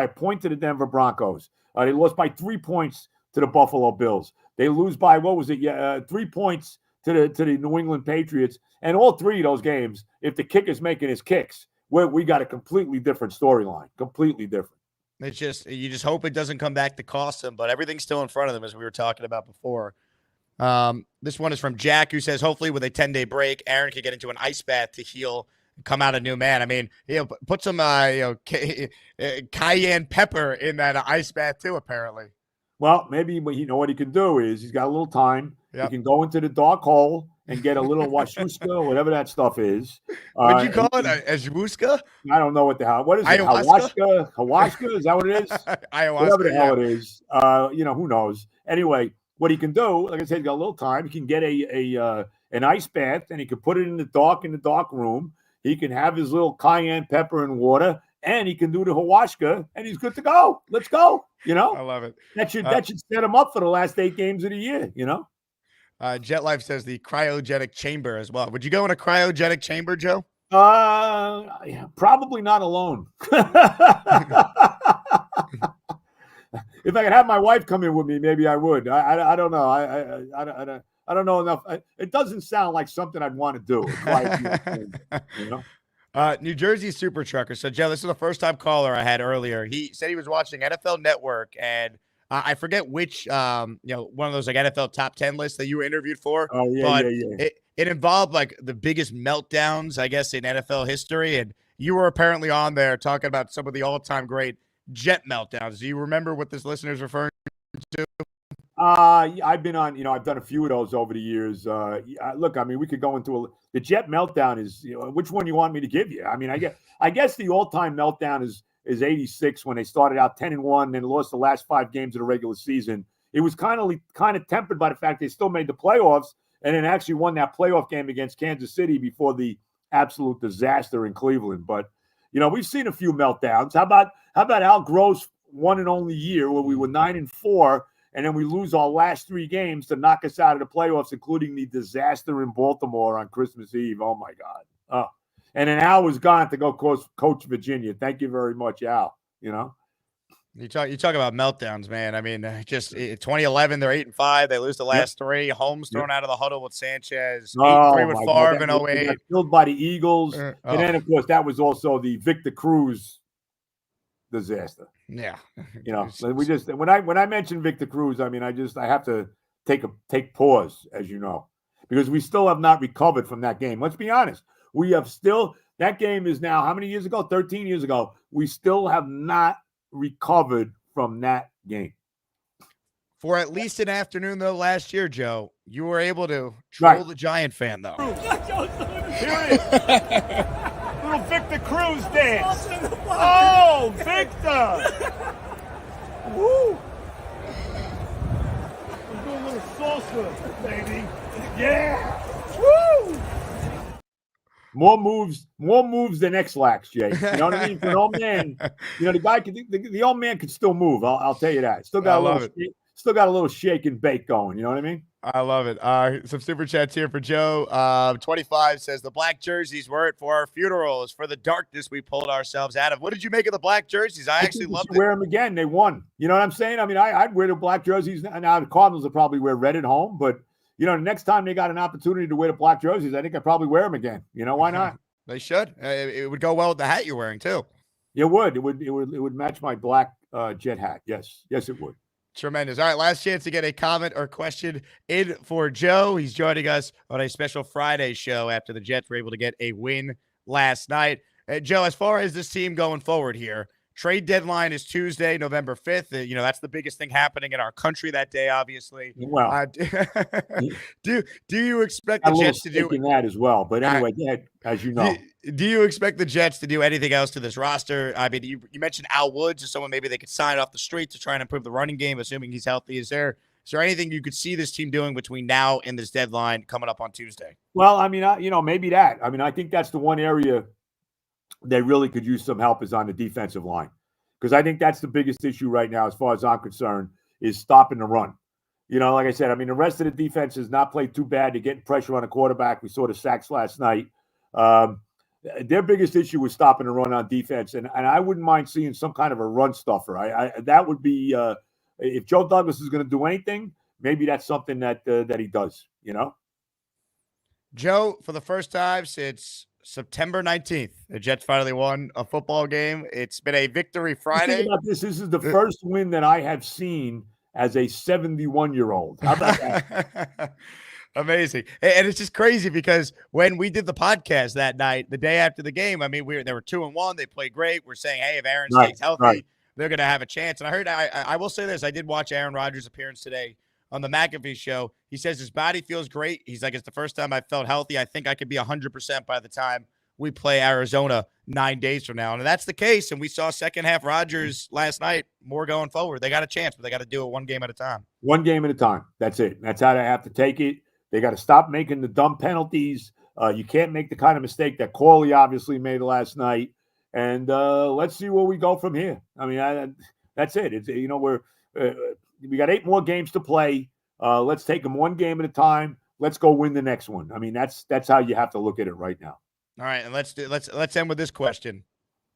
a point to the Denver Broncos. They lost by 3 points to the Buffalo Bills. They lose by 3 points to the New England Patriots. And all 3 of those games, if the kicker's making his kicks, we got a completely different storyline, completely different. It's just, you just hope it doesn't come back to cost them, but everything's still in front of them, as we were talking about before. This one is from Jack, who says, hopefully with a 10-day break, Aaron can get into an ice bath to heal and come out a new man. I mean, you know, put some cayenne pepper in that ice bath too, apparently. Well, maybe you know what he can do is he's got a little time. Yep. He can go into the dark hole and get a little washuska or whatever that stuff is. What'd you call it? A jwuska? I don't know what the hell. What is it? Ayahuasca? Ayahuasca? Is that what it is? Ayahuasca. Whatever the hell it is. You know, who knows? Anyway, what he can do, like I said, he's got a little time. He can get an ice bath and he can put it in the dark room. He can have his little cayenne pepper and water, and he can do the ayahuasca, and he's good to go. Let's go. You know, I love it. That should set him up for the last 8 games of the year. You know. Jet Life says the cryogenic chamber as well. Would you go in a cryogenic chamber, Joe? Probably not alone. If I could have my wife come in with me, maybe I would. I don't know. I don't know enough. It doesn't sound like something I'd want to do. You know? New Jersey Super Trucker. So, Joe, this is the first time caller I had earlier. He said he was watching NFL Network, and I forget which, one of those like NFL top 10 lists that you were interviewed for. Oh, yeah, but yeah. It involved like the biggest meltdowns, I guess, in NFL history. And you were apparently on there talking about some of the all-time great Jet meltdowns. Do you remember what this listener is referring to? I've been on, I've done a few of those over the years. Look, I mean, we could go into the Jet meltdown is, which one you want me to give you? I mean, I guess the all-time meltdown is 86 when they started out 10-1 and then lost the last 5 games of the regular season. It was kind of tempered by the fact they still made the playoffs and then actually won that playoff game against Kansas City before the absolute disaster in Cleveland. But, we've seen a few meltdowns. How about Al Gross one and only year where we were 9-4 and then we lose our last 3 games to knock us out of the playoffs, including the disaster in Baltimore on Christmas Eve. Oh, my God. And then Al was gone to go coach Virginia. Thank you very much, Al. You talk about meltdowns, man. I mean, just 2011, they're 8-5. They lose the last 3. Holmes thrown out of the huddle with Sanchez. 8-3 with Favre in 08. Killed by the Eagles. And then, of course, that was also the Victor Cruz disaster. Yeah. We just when I mention Victor Cruz, I mean, I have to take pause, as you know, because we still have not recovered from that game. Let's be honest. We have still, that game is now how many years ago? 13 years ago. We still have not recovered from that game. For at least an afternoon, though, last year, Joe, you were able to troll the Giant fan, though. Here it is. Little Victor Cruz dance. Oh, Victor. Woo. We're doing a little salsa, baby. Yeah. Woo. More moves than X-Lax, Jake. You know what I mean? For an old man, the old man could still move. I'll tell you that. Still got a little shake and bake going. You know what I mean? I love it. Some super chats here for Joe. 25 says the black jerseys weren't for our funerals, for the darkness we pulled ourselves out of. What did you make of the black jerseys? I actually loved it. Wear them again. They won. You know what I'm saying? I mean, I'd wear the black jerseys. Now the Cardinals will probably wear red at home, but the next time they got an opportunity to wear the black jerseys, I think I'd probably wear them again. Why not? They should. It would go well with the hat you're wearing too. It would. It would match my black Jet hat. Yes, it would. Tremendous. All right, last chance to get a comment or question in for Joe. He's joining us on a special Friday show after the Jets were able to get a win last night. Joe, as far as this team going forward here, trade deadline is Tuesday, November 5th. That's the biggest thing happening in our country that day, obviously. Well, do you expect the Jets to do that as well? But anyway, as you know. Do you expect the Jets to do anything else to this roster? I mean, you mentioned Al Woods as someone maybe they could sign off the street to try and improve the running game, assuming he's healthy. Is there anything you could see this team doing between now and this deadline coming up on Tuesday? Well, I mean, maybe that. I mean, I think that's the one area they really could use some help is on the defensive line, because I think that's the biggest issue right now, as far as I'm concerned, is stopping the run. Like I said, I mean, the rest of the defense has not played too bad. They're getting pressure on the quarterback. We saw the sacks last night. Their biggest issue was stopping the run on defense, and I wouldn't mind seeing some kind of a run stuffer. That would be if Joe Douglas is going to do anything, maybe that's something that he does. Joe, for the first time since September 19th, the Jets finally won a football game. It's been a victory Friday. Think about this. This is the first win that I have seen as a 71-year-old. How about that? Amazing. And it's just crazy because when we did the podcast that night, the day after the game, I mean, they were 2-1. They played great. We're saying, hey, if Aaron stays healthy, they're going to have a chance. And I heard, I will say this. I did watch Aaron Rodgers' appearance today on the McAfee show. He says his body feels great. He's like, it's the first time I felt healthy. I think I could be 100% by the time we play Arizona 9 days from now. And if that's the case, and we saw second half Rodgers last night, more going forward. They got a chance, but they got to do it one game at a time. One game at a time. That's it. That's how they have to take it. They got to stop making the dumb penalties. You can't make the kind of mistake that Corley obviously made last night. And let's see where we go from here. I mean, that's it. It's we got 8 more games to play. Let's take them one game at a time. Let's go win the next one. I mean, that's how you have to look at it right now. All right, and let's end with this question.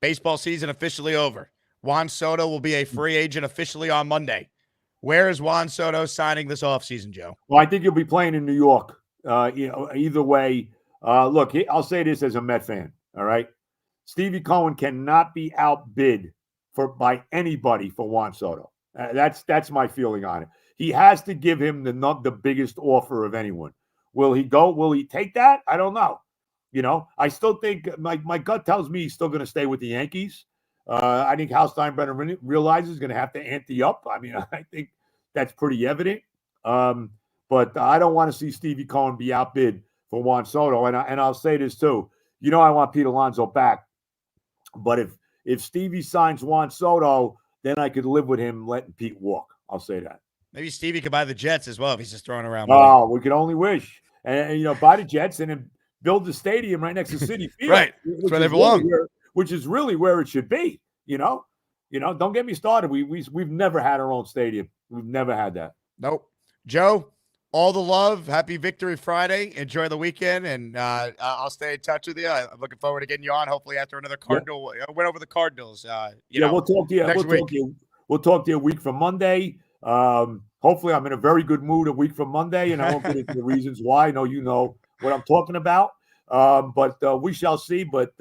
Baseball season officially over. Juan Soto will be a free agent officially on Monday. Where is Juan Soto signing this offseason, Joe? Well, I think he'll be playing in New York. Either way. Look, I'll say this as a Met fan. All right, Stevie Cohen cannot be outbid by anybody for Juan Soto. That's my feeling on it. He has to give him the biggest offer of anyone. Will he go? Will he take that? I don't know. I still think my gut tells me he's still going to stay with the Yankees. I think Hal Steinbrenner realizes he's going to have to ante up. I mean, I think that's pretty evident. But I don't want to see Stevie Cohen be outbid for Juan Soto. And I'll say this too. I want Pete Alonso back. But if Stevie signs Juan Soto, then I could live with him letting Pete walk. I'll say that. Maybe Stevie could buy the Jets as well if he's just throwing around money. Oh, we could only wish. And buy the Jets and then build the stadium right next to Citi Field. Right. That's where they belong. Which is really where it should be. Don't get me started. We've never had our own stadium. We've never had that. Nope. Joe, all the love. Happy Victory Friday. Enjoy the weekend, and I'll stay in touch with you. I'm looking forward to getting you on. Hopefully, after another Cardinal win over the Cardinals. We'll talk to you next week. We'll talk to you a week from Monday. Hopefully, I'm in a very good mood a week from Monday, and I won't get into the reasons why. I know you know what I'm talking about. But we shall see. But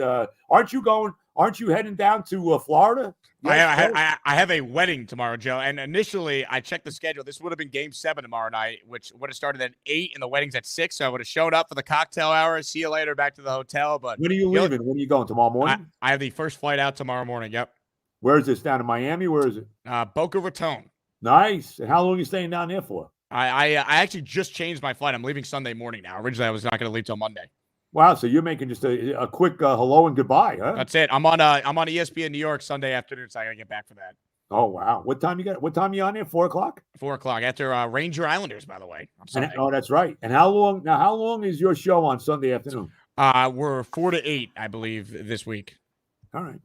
aren't you heading down to Florida? I have a wedding tomorrow, Joe. And initially, I checked the schedule. This would have been Game 7 tomorrow night, which would have started at 8, and the wedding's at 6. So I would have showed up for the cocktail hour. See you later, back to the hotel. But when are you leaving? When are you going? Tomorrow morning? I have the first flight out tomorrow morning. Yep. Where is this? Down in Miami? Where is it? Boca Raton. Nice. And how long are you staying down there for? I actually just changed my flight. I'm leaving Sunday morning now. Originally, I was not going to leave till Monday. Wow, so you're making just a quick hello and goodbye, huh? That's it. I'm on ESPN New York Sunday afternoon, so I gotta get back for that. Oh wow, what time you on there? 4:00? 4:00 after Ranger Islanders, by the way. That's right. And how long is your show on Sunday afternoon? We're 4 to 8, I believe, this week. All right,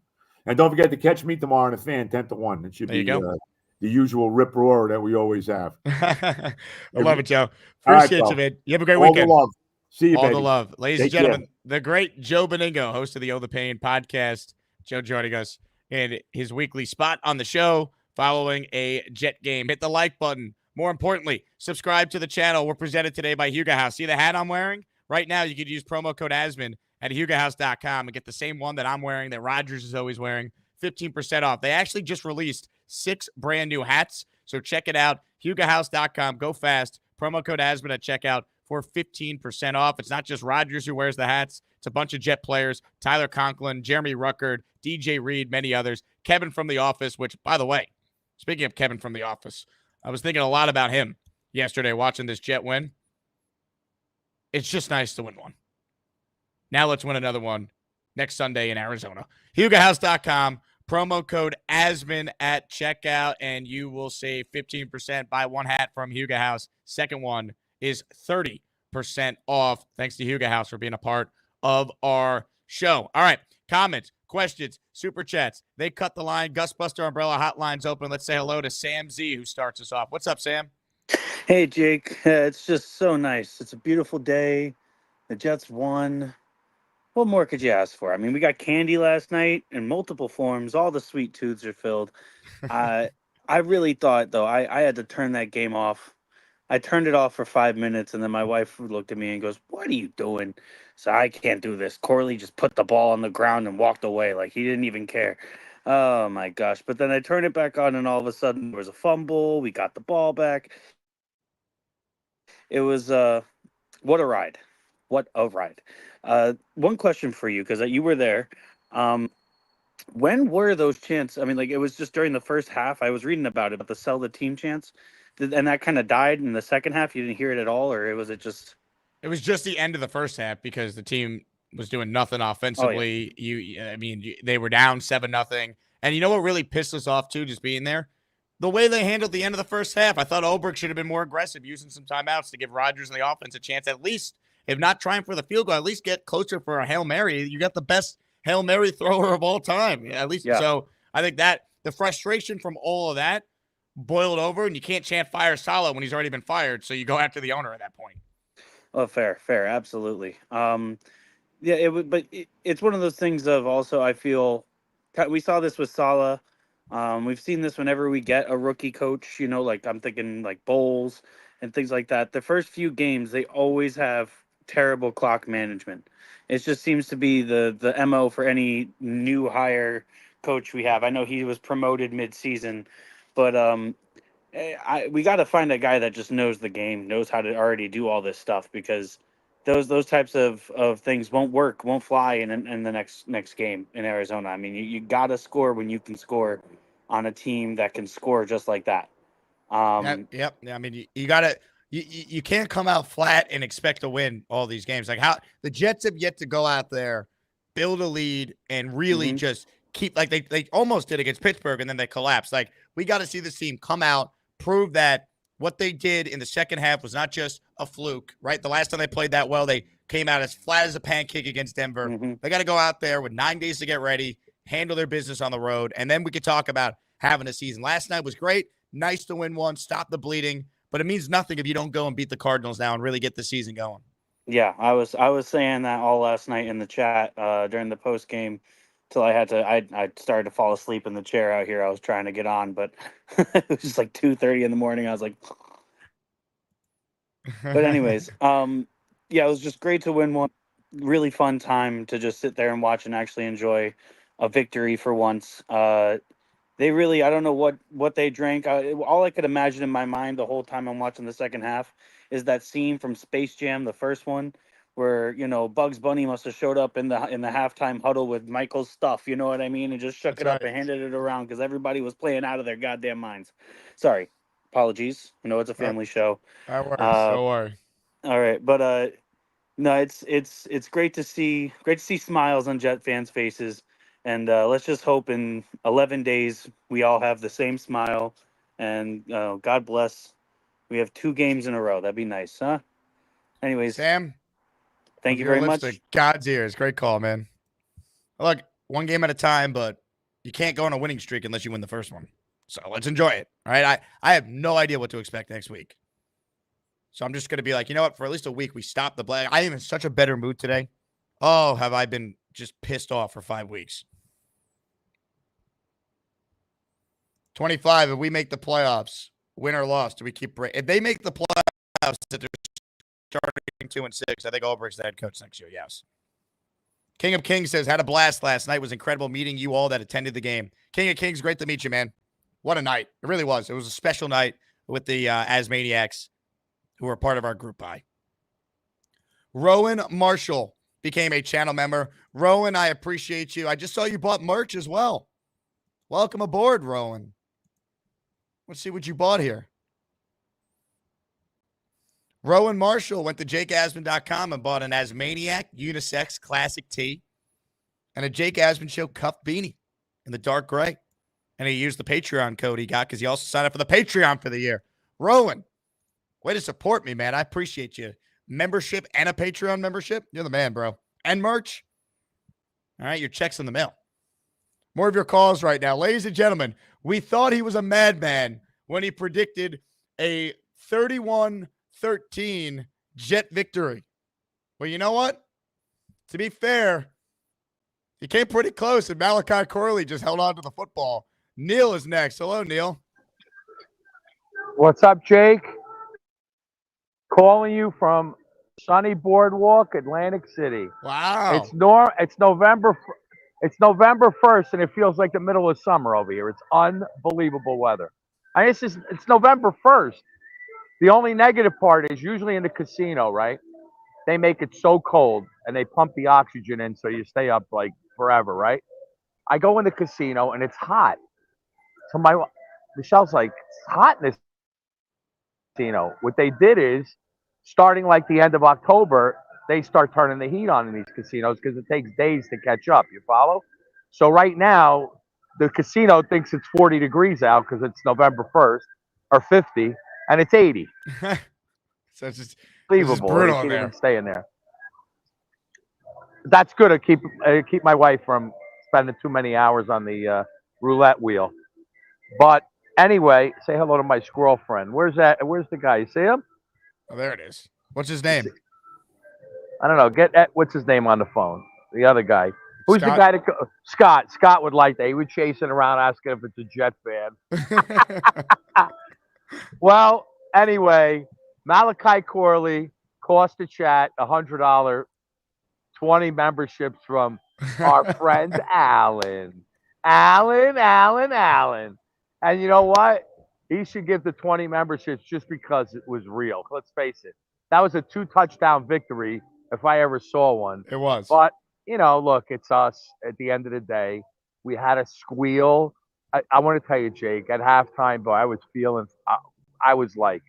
and don't forget to catch me tomorrow on the Fan 10 to 1. It should be the usual rip roar that we always have. I love it, Joe. Appreciate you, man. You have a great weekend. The love. See you, all baby. the love. Ladies and gentlemen, the great Joe Benigno, host of the Oh the Pain podcast. Joe joining us in his weekly spot on the show following a Jet game. Hit the like button. More importantly, subscribe to the channel. We're presented today by Hugo House. See the hat I'm wearing? Right now, you could use promo code Asman at HugoHouse.com and get the same one that I'm wearing, that Rogers is always wearing, 15% off. They actually just released 6 brand new hats, so check it out. HugoHouse.com. Go fast. Promo code Asman at checkout for 15% off. It's not just Rodgers who wears the hats. It's a bunch of Jet players, Tyler Conklin, Jeremy Ruckert, DJ Reed, many others. Kevin from The Office, which, by the way, speaking of Kevin from The Office, I was thinking a lot about him yesterday watching this Jet win. It's just nice to win one. Now let's win another one next Sunday in Arizona. HugoHouse.com, promo code Asman at checkout, and you will save 15%. Buy one hat from Hugo House. Second one is 30% off. Thanks to Hugo House for being a part of our show. All right, comments, questions, super chats. They cut the line. Gusbuster Umbrella Hotline's open. Let's say hello to Sam Z, who starts us off. What's up, Sam? Hey, Jake. It's just so nice. It's a beautiful day. The Jets won. What more could you ask for? I mean, we got candy last night in multiple forms. All the sweet tooths are filled. I really thought, though, I had to turn that game off. I turned it off for 5 minutes, and then my wife looked at me and goes, "What are you doing?" So I can't do this. Corley just put the ball on the ground and walked away like he didn't even care. Oh, my gosh. But then I turned it back on, and all of a sudden there was a fumble. We got the ball back. It was what a ride. What a ride. One question for you, because you were there. When were those chants? I mean, like, it was just during the first half. I was reading about it, but the sell the team chants. And that kind of died in the second half. You didn't hear it at all, or was it just? It was just the end of the first half because the team was doing nothing offensively. Oh, yeah. They were down 7-0. And you know what really pissed us off too, just being there? The way they handled the end of the first half. I thought Ulbrich should have been more aggressive, using some timeouts to give Rodgers and the offense a chance, at least, if not trying for the field goal, at least get closer for a Hail Mary. You got the best Hail Mary thrower of all time, at least. Yeah. So I think that the frustration from all of that boiled over, and you can't chant fire Saleh when he's already been fired. So you go after the owner at that point. Oh, fair, absolutely. Yeah, it's one of those things of also I feel we saw this with Saleh. We've seen this whenever we get a rookie coach. Like I'm thinking like Bowles and things like that. The first few games they always have terrible clock management. It just seems to be the MO for any new hire coach we have. I know he was promoted mid-season, but we got to find a guy that just knows the game, knows how to already do all this stuff, because those types of things won't fly in the next game in Arizona. I mean, you got to score when you can score on a team that can score just like that. Yep. I mean, you got to you can't come out flat and expect to win all these games. Like how the Jets have yet to go out there, build a lead, and really just keep like they almost did against Pittsburgh and then they collapsed. Like we got to see this team come out, prove that what they did in the second half was not just a fluke, right? The last time they played that well, they came out as flat as a pancake against Denver. They got to go out there with 9 days to get ready, handle their business on the road, and then we could talk about having a season. Last night was great. Nice to win one, stop the bleeding, but it means nothing if you don't go and beat the Cardinals now and really get the season going. Yeah, I was saying that all last night in the chat during the post game, till I started to fall asleep in the chair out here. I was trying to get on, but it was just like 2:30 in the morning. I was like, but anyways, yeah, it was just great to win one. Really fun time to just sit there and watch and actually enjoy a victory for once. They really, I don't know what they drank. All I could imagine in my mind the whole time I'm watching the second half is that scene from Space Jam, the first one, where Bugs Bunny must have showed up in the halftime huddle with Michael's stuff. You know what I mean? And just shook it up and handed it around because everybody was playing out of their goddamn minds. Sorry, apologies. I know it's a family show. That works. Don't worry. All right, but no, it's great to see smiles on Jet fans' faces. And let's just hope in 11 days we all have the same smile. And God bless. We have 2 games in a row. That'd be nice, huh? Anyways, Sam, thank you very much. To God's ears. Great call, man. Look, one game at a time, but you can't go on a winning streak unless you win the first one. So let's enjoy it. All right. I have no idea what to expect next week. So I'm just going to be like, you know what? For at least a week, we stop the blame. I am in such a better mood today. Oh, have I been just pissed off for 5 weeks? 25, if we make the playoffs, win or loss, do we keep break? If they make the playoffs, that they're starting 2-6, I think Ulbricht's the head coach next year. Yes. King of Kings says, had a blast last night. It was incredible meeting you all that attended the game. King of Kings, great to meet you, man. What a night. It really was. It was a special night with the Asmaniacs who were part of our group buy. Rowan Marshall became a channel member. Rowan, I appreciate you. I just saw you bought merch as well. Welcome aboard, Rowan. Let's see what you bought here. Rowan Marshall went to jakeasman.com and bought an Asmaniac unisex classic tee and a Jake Asman Show cuff beanie in the dark gray. And he used the Patreon code he got because he also signed up for the Patreon for the year. Rowan, way to support me, man. I appreciate you. Membership and a Patreon membership. You're the man, bro. And merch. All right, your check's in the mail. More of your calls right now. Ladies and gentlemen, we thought he was a madman when he predicted a 31-13 Jet victory. Well, you know what? To be fair, he came pretty close, and Malachi Corley just held on to the football. Neal is next. Hello, Neal. What's up, Jake? Calling you from sunny Boardwalk, Atlantic City. Wow. It's November 1st, and it feels like the middle of summer over here. It's unbelievable weather. It's November 1st. The only negative part is usually in the casino, right? They make it so cold, and they pump the oxygen in so you stay up like forever, right? I go in the casino, and it's hot. So Michelle's like, it's hot in this casino. What they did is, starting like the end of October, they start turning the heat on in these casinos because it takes days to catch up. You follow? So right now, the casino thinks it's 40 degrees out because it's November 1st or 50, and it's 80. So it's just unbelievable. Brutal I can't in there. even stay in there. That's good to keep my wife from spending too many hours on the roulette wheel. But Anyway, say hello to my squirrel friend. Where's that? Where's the guy? You see him? Oh, there it is. What's his name? I don't know. What's his name on the phone? The other guy. Who's the Scott? guy Scott. Scott would like that. He was chasing around asking if it's a Jet fan. Well, anyway, Malachi Corley cost the chat $100, 20 memberships from our friend Alan. Alan. And you know what? He should give the 20 memberships just because it was real. Let's face it. That was a 2-touchdown victory if I ever saw one. It was. But, look, it's us at the end of the day. We had a squeal. I want to tell you, Jake, at halftime, boy, I was feeling, I was like,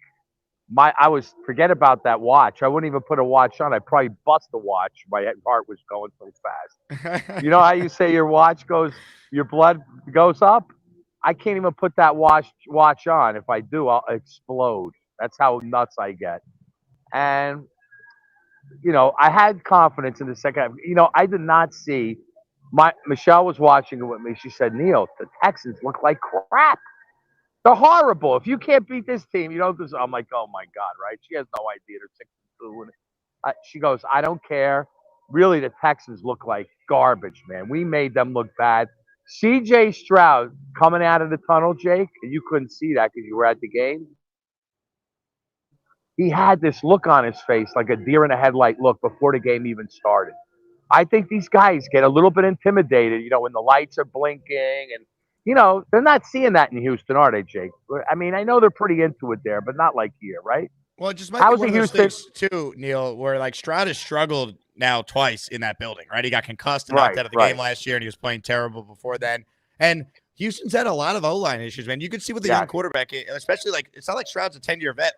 forget about that watch. I wouldn't even put a watch on. I'd probably bust the watch. My heart was going so fast. You know how you say your blood goes up? I can't even put that watch on. If I do, I'll explode. That's how nuts I get. And, I had confidence in the second half. I did not see Michelle was watching it with me. She said, Neal, the Texans look like crap. They're horrible. If you can't beat this team, I'm like, oh my God, right? She has no idea. They're 6-2. She goes, I don't care. Really, the Texans look like garbage, man. We made them look bad. C.J. Stroud coming out of the tunnel, Jake, and you couldn't see that because you were at the game. He had this look on his face, like a deer in a headlight look before the game even started. I think these guys get a little bit intimidated, when the lights are blinking and, they're not seeing that in Houston, are they, Jake? I mean, I know they're pretty into it there, but not like here, right? Well, it just might be one of those things, too, Neal, where, Stroud has struggled now twice in that building, right? He got concussed and knocked out of the game last year, and he was playing terrible before then. And Houston's had a lot of O-line issues, man. You could see with the young quarterback, especially, it's not like Stroud's a 10-year vet.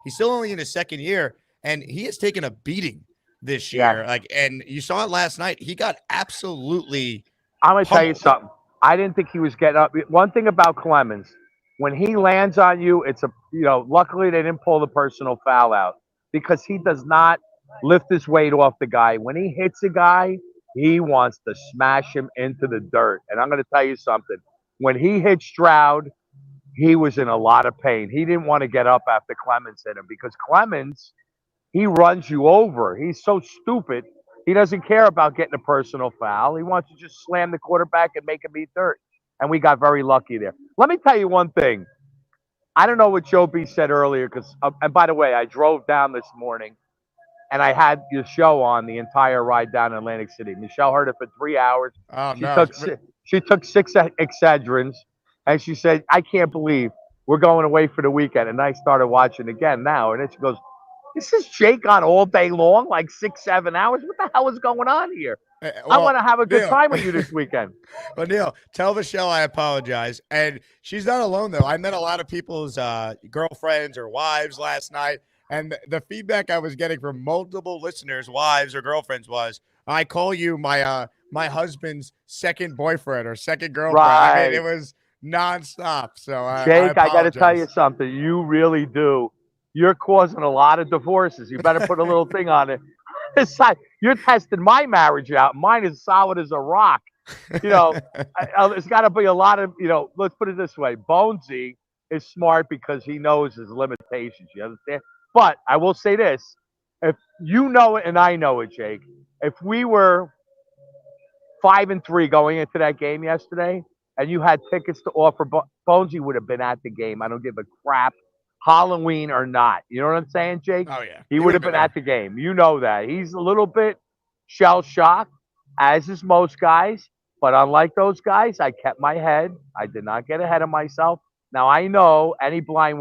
He's still only in his second year, and he has taken a beating this year. And you saw it last night. He got absolutely I'm going to tell you something. I didn't think he was getting up. One thing about Clemens, when he lands on you, it's luckily they didn't pull the personal foul out because he does not lift his weight off the guy. When he hits a guy, he wants to smash him into the dirt. And I'm going to tell you something. When he hit Stroud, he was in a lot of pain. He didn't want to get up after Clemens hit him because Clemens, he runs you over. He's so stupid. He doesn't care about getting a personal foul. He wants to just slam the quarterback and make him eat dirt. And we got very lucky there. Let me tell you one thing. I don't know what Joe B said earlier because, and by the way, I drove down this morning and I had your show on the entire ride down in Atlantic City. Michelle heard it for 3 hours. She took 6 Excedrins, and she said, I can't believe we're going away for the weekend. And I started watching again now, and then she goes, this is Jake on all day long, like 6-7 hours. What the hell is going on here? I want to have a good time with you this weekend. But Neal, tell Michelle I apologize. And she's not alone, though. I met a lot of people's girlfriends or wives last night. And the feedback I was getting from multiple listeners, wives or girlfriends, was, I call you my husband's second boyfriend or second girlfriend. Right. I mean, it was nonstop. So, Jake, I got to tell you something. You really do. You're causing a lot of divorces. You better put a little thing on it. You're testing my marriage out. Mine is solid as a rock. There's got to be a lot of, let's put it this way. Bonesy is smart because he knows his limitations. You understand? But I will say this. If you know it and I know it, Jake, if we were 5-3 going into that game yesterday and you had tickets to offer, Bonesy would have been at the game. I don't give a crap. Halloween or not. You know what I'm saying, Jake? Oh, yeah. He would have been at the game. You know that. He's a little bit shell-shocked, as is most guys. But unlike those guys, I kept my head. I did not get ahead of myself. Now, I know any blind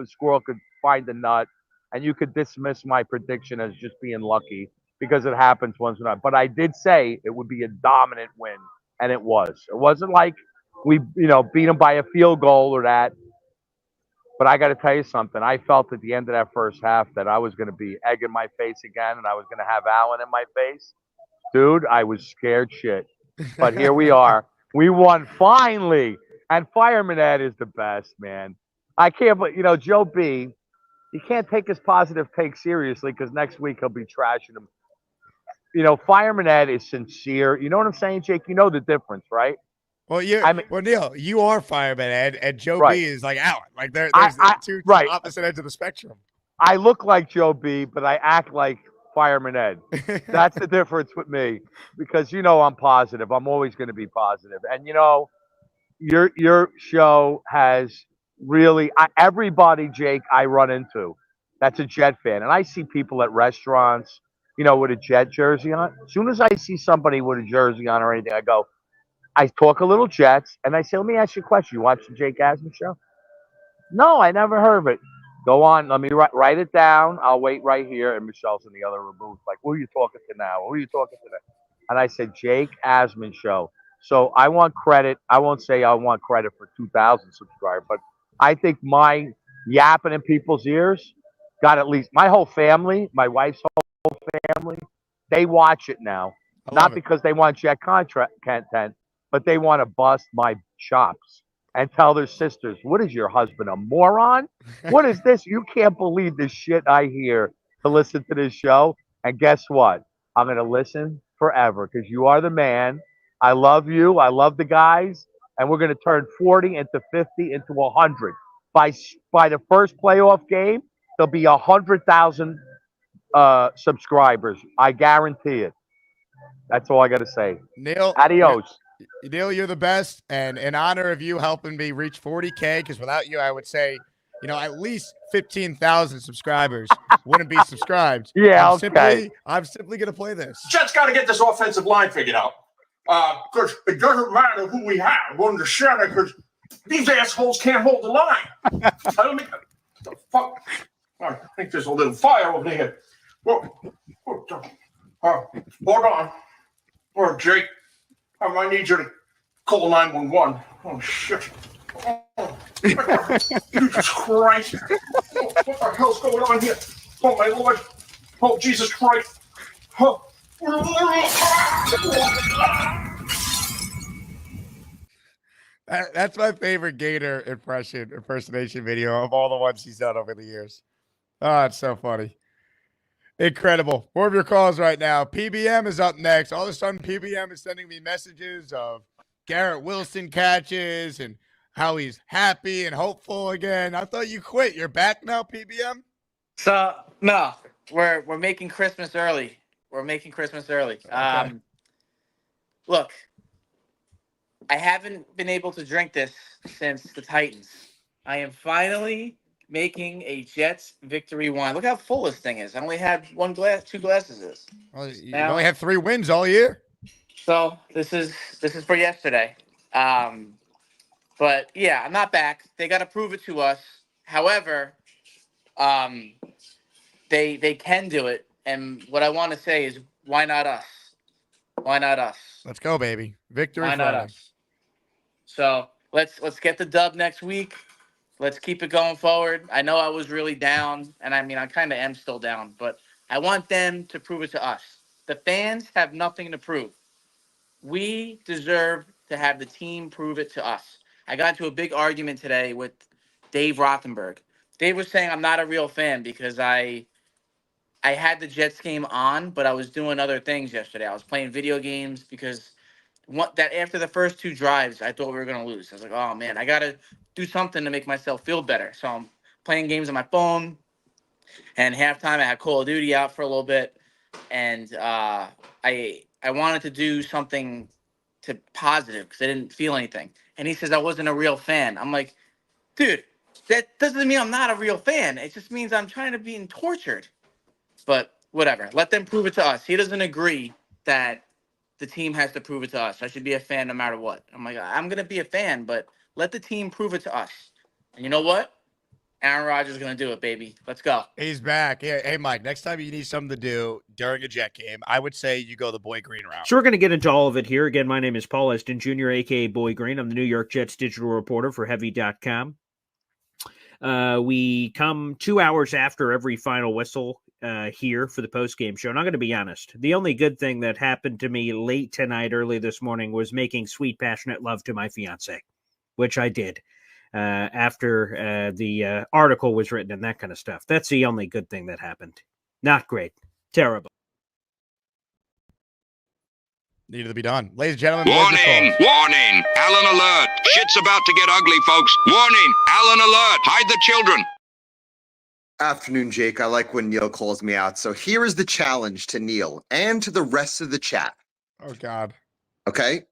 squirrel could find a nut, and you could dismiss my prediction as just being lucky because it happens once in a while. But I did say it would be a dominant win, and it was. It wasn't like we, beat them by a field goal or that. But I got to tell you something. I felt at the end of that first half that I was going to be egg in my face again and I was going to have Allen in my face. Dude, I was scared shit. But here we are. We won finally. And Fireman Ed is the best, man. I can't, but, Joe B, you can't take his positive take seriously because next week he'll be trashing him. Fireman Ed is sincere. You know what I'm saying, Jake? You know the difference, right? Well, Neal, you are Fireman Ed, and Joe Right. B is like Alan. Like there's two right. opposite ends of the spectrum. I look like Joe B, but I act like Fireman Ed. That's the difference with me because I'm positive. I'm always going to be positive. And your show has really everybody, Jake, I run into that's a Jet fan, and I see people at restaurants, with a Jet jersey on. As soon as I see somebody with a jersey on or anything, I talk a little Jets, and I say, "Let me ask you a question. You watch the Jake Asman show?" No, I never heard of it. Go on. Let me write it down. I'll wait right here. And Michelle's in the other booth. Like, who are you talking to now? Who are you talking to now? And I said, Jake Asman show. So I want credit. I won't say I want credit for 2,000 subscribers, but I think my yapping in people's ears got at least my whole family, my wife's whole family, they watch it now. Not because they want Jet contract content, but they want to bust my chops and tell their sisters, what is your husband, a moron? What is this? You can't believe the shit I hear to listen to this show. And guess what? I'm going to listen forever because you are the man. I love you. I love the guys. And we're going to turn 40 into 50 into 100. By the first playoff game, there'll be 100,000 subscribers. I guarantee it. That's all I got to say. Neal, adios. Neal, you're the best, and in honor of you helping me reach 40K, because without you, I would say, at least 15,000 subscribers wouldn't be subscribed. Yeah, I'm simply going to play this. Jets got to get this offensive line figured out, because it doesn't matter who we have on the center, because these assholes can't hold the line. The fuck? I think there's a little fire over there. Hold on. Or Jake, I might need you to call 911. Oh, shit. Oh, Jesus Christ. What the hell's going on here? Oh, my Lord. Oh, Jesus Christ. Oh. That's my favorite Gator impersonation video of all the ones he's done over the years. Oh, it's so funny. Incredible. More of your calls right now. PBM is up next. All of a sudden, PBM is sending me messages of Garrett Wilson catches and how he's happy and hopeful again. I thought you quit. You're back now, PBM? So, no, we're making Christmas early. We're making Christmas early. Okay. Look, I haven't been able to drink this since the Titans. I am finally making a Jets victory wine. Look how full this thing is. I only had two glasses of this. Well, you only had 3 wins all year. So this is for yesterday. But yeah, I'm not back. They got to prove it to us. However, they can do it. And what I want to say is, why not us? Why not us? Let's go, baby. Victory Why Friday. not us? So let's get the dub next week. Let's keep it going forward. I know I was really down, and I kind of am still down, but I want them to prove it to us. The fans have nothing to prove. We deserve to have the team prove it to us. I got into a big argument today with Dave Rothenberg. Dave was saying I'm not a real fan because I had the Jets game on, but I was doing other things yesterday. I was playing video games because after the first 2 drives, I thought we were going to lose. I was like, oh, man, I got to do something to make myself feel better. So I'm playing games on my phone, and halftime I had Call of Duty out for a little bit, and I wanted to do something to positive because I didn't feel anything. And he says I wasn't a real fan. I'm like, dude, that doesn't mean I'm not a real fan. It just means I'm trying to be tortured. But whatever. Let them prove it to us. He doesn't agree that the team has to prove it to us. I should be a fan no matter what. I'm like, I'm going to be a fan, but let the team prove it to us. And you know what? Aaron Rodgers is going to do it, baby. Let's go. He's back. Yeah. Hey, Mike, next time you need something to do during a Jet game, I would say you go the Boy Green route. So we're going to get into all of it here. Again, my name is Paul Eston Jr., a.k.a. Boy Green. I'm the New York Jets digital reporter for Heavy.com. We come 2 hours after every final whistle here for the post-game show. And I'm going to be honest. The only good thing that happened to me late tonight, early this morning, was making sweet, passionate love to my fiance, which I did after the article was written and that kind of stuff. That's the only good thing that happened. Not great. Terrible. Needed to be done. Ladies and gentlemen, Warning! Warning! Allen alert! Shit's about to get ugly, folks. Warning! Allen alert! Hide the children. Afternoon, Jake. I like when Neal calls me out. So here is the challenge to Neal and to the rest of the chat. Oh, God. Okay?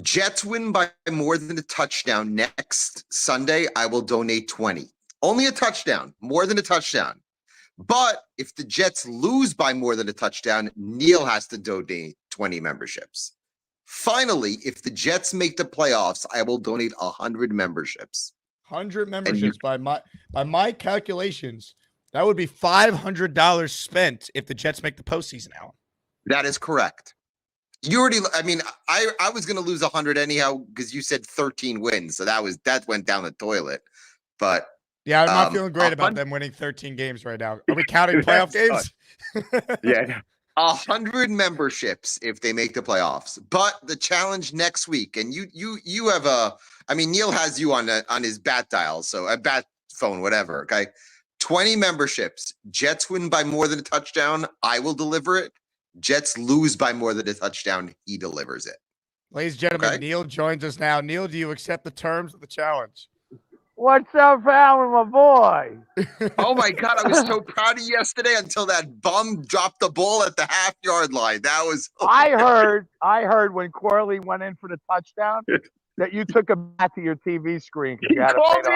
Jets win by more than a touchdown next Sunday, I will donate 20. Only a touchdown, more than a touchdown. But if the Jets lose by more than a touchdown, Neal has to donate 20 memberships. Finally, if the Jets make the playoffs, I will donate 100 memberships. 100 memberships by my calculations. That would be $500 spent if the Jets make the postseason, Alan. That is correct. You already, I mean, I was going to lose 100 anyhow because you said 13 wins. So that went down the toilet. But yeah, I'm not feeling great about them winning 13 games right now. Are we counting playoff games? Yeah. 100 memberships if they make the playoffs. But the challenge next week, and you have Neal has you on his bat dial, so a bat phone, whatever. Okay. 20 memberships. Jets win by more than a touchdown, I will deliver it. Jets lose by more than a touchdown, he delivers it. Ladies and gentlemen, Okay. Neal joins us now. Neal, do you accept the terms of the challenge? What's up, Alan, my boy? Oh my God, I was so proud of you yesterday until that bum dropped the ball at the half-yard line. That was I heard when Corley went in for the touchdown that you took him back to your TV screen because you had to pay the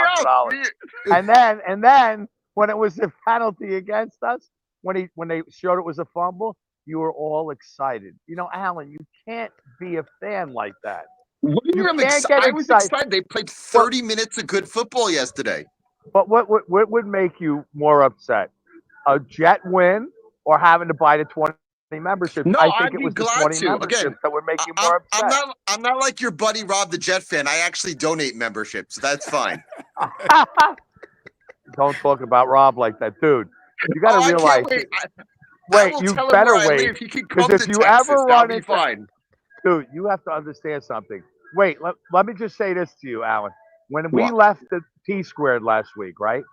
$100. And then when it was a penalty against us, when they showed it was a fumble, you were all excited. You know, Alan, you can't be a fan like that. What do you mean I was excited. They played 30 minutes of good football yesterday. But what would make you more upset? A Jet win or having to buy the 20 memberships? No, I think I'd it be was the glad 20 to. memberships Again, that would make you more upset. I'm not like your buddy Rob the Jet fan. I actually donate memberships. So that's fine. Don't talk about Rob like that, dude. You got to realize. Wait, you better wait. Because if you ever run into, fine. Dude, you have to understand something. Wait, let me just say this to you, Alan. When we left the T Squared last week, right?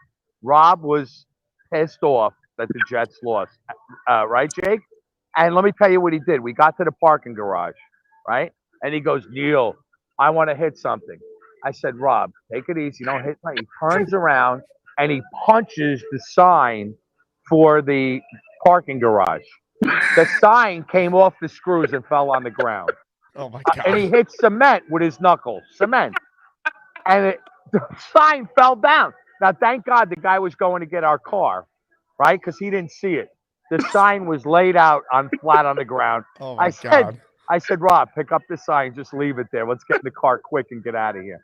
Rob was pissed off that the Jets lost, right, Jake? And let me tell you what he did. We got to the parking garage, right? And he goes, Neal, I want to hit something. I said, Rob, take it easy. Don't hit something. He turns around and he punches the sign for the parking garage. The sign came off the screws and fell on the ground. Oh my God. And he hit cement with his knuckles. Cement. And the sign fell down. Now, thank God the guy was going to get our car, right? Because he didn't see it. The sign was laid out flat on the ground. Oh my God. I said, Rob, pick up the sign. Just leave it there. Let's get in the car quick and get out of here.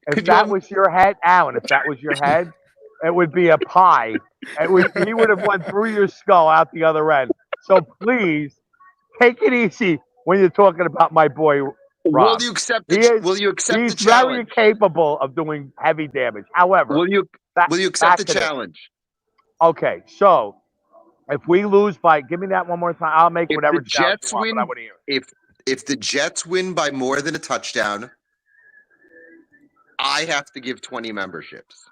If that was your head, Alan, if that was your head, it would be a pie. He would have went through your skull out the other end. So please take it easy when you're talking about my boy Rob. Will you accept the challenge? He's very capable of doing heavy damage. However, will you accept the challenge? Okay, so if we lose by, give me that one more time. I'll make whatever challenge Jets you want, win. but I want to hear it. If the Jets win by more than a touchdown, I have to give 20 memberships.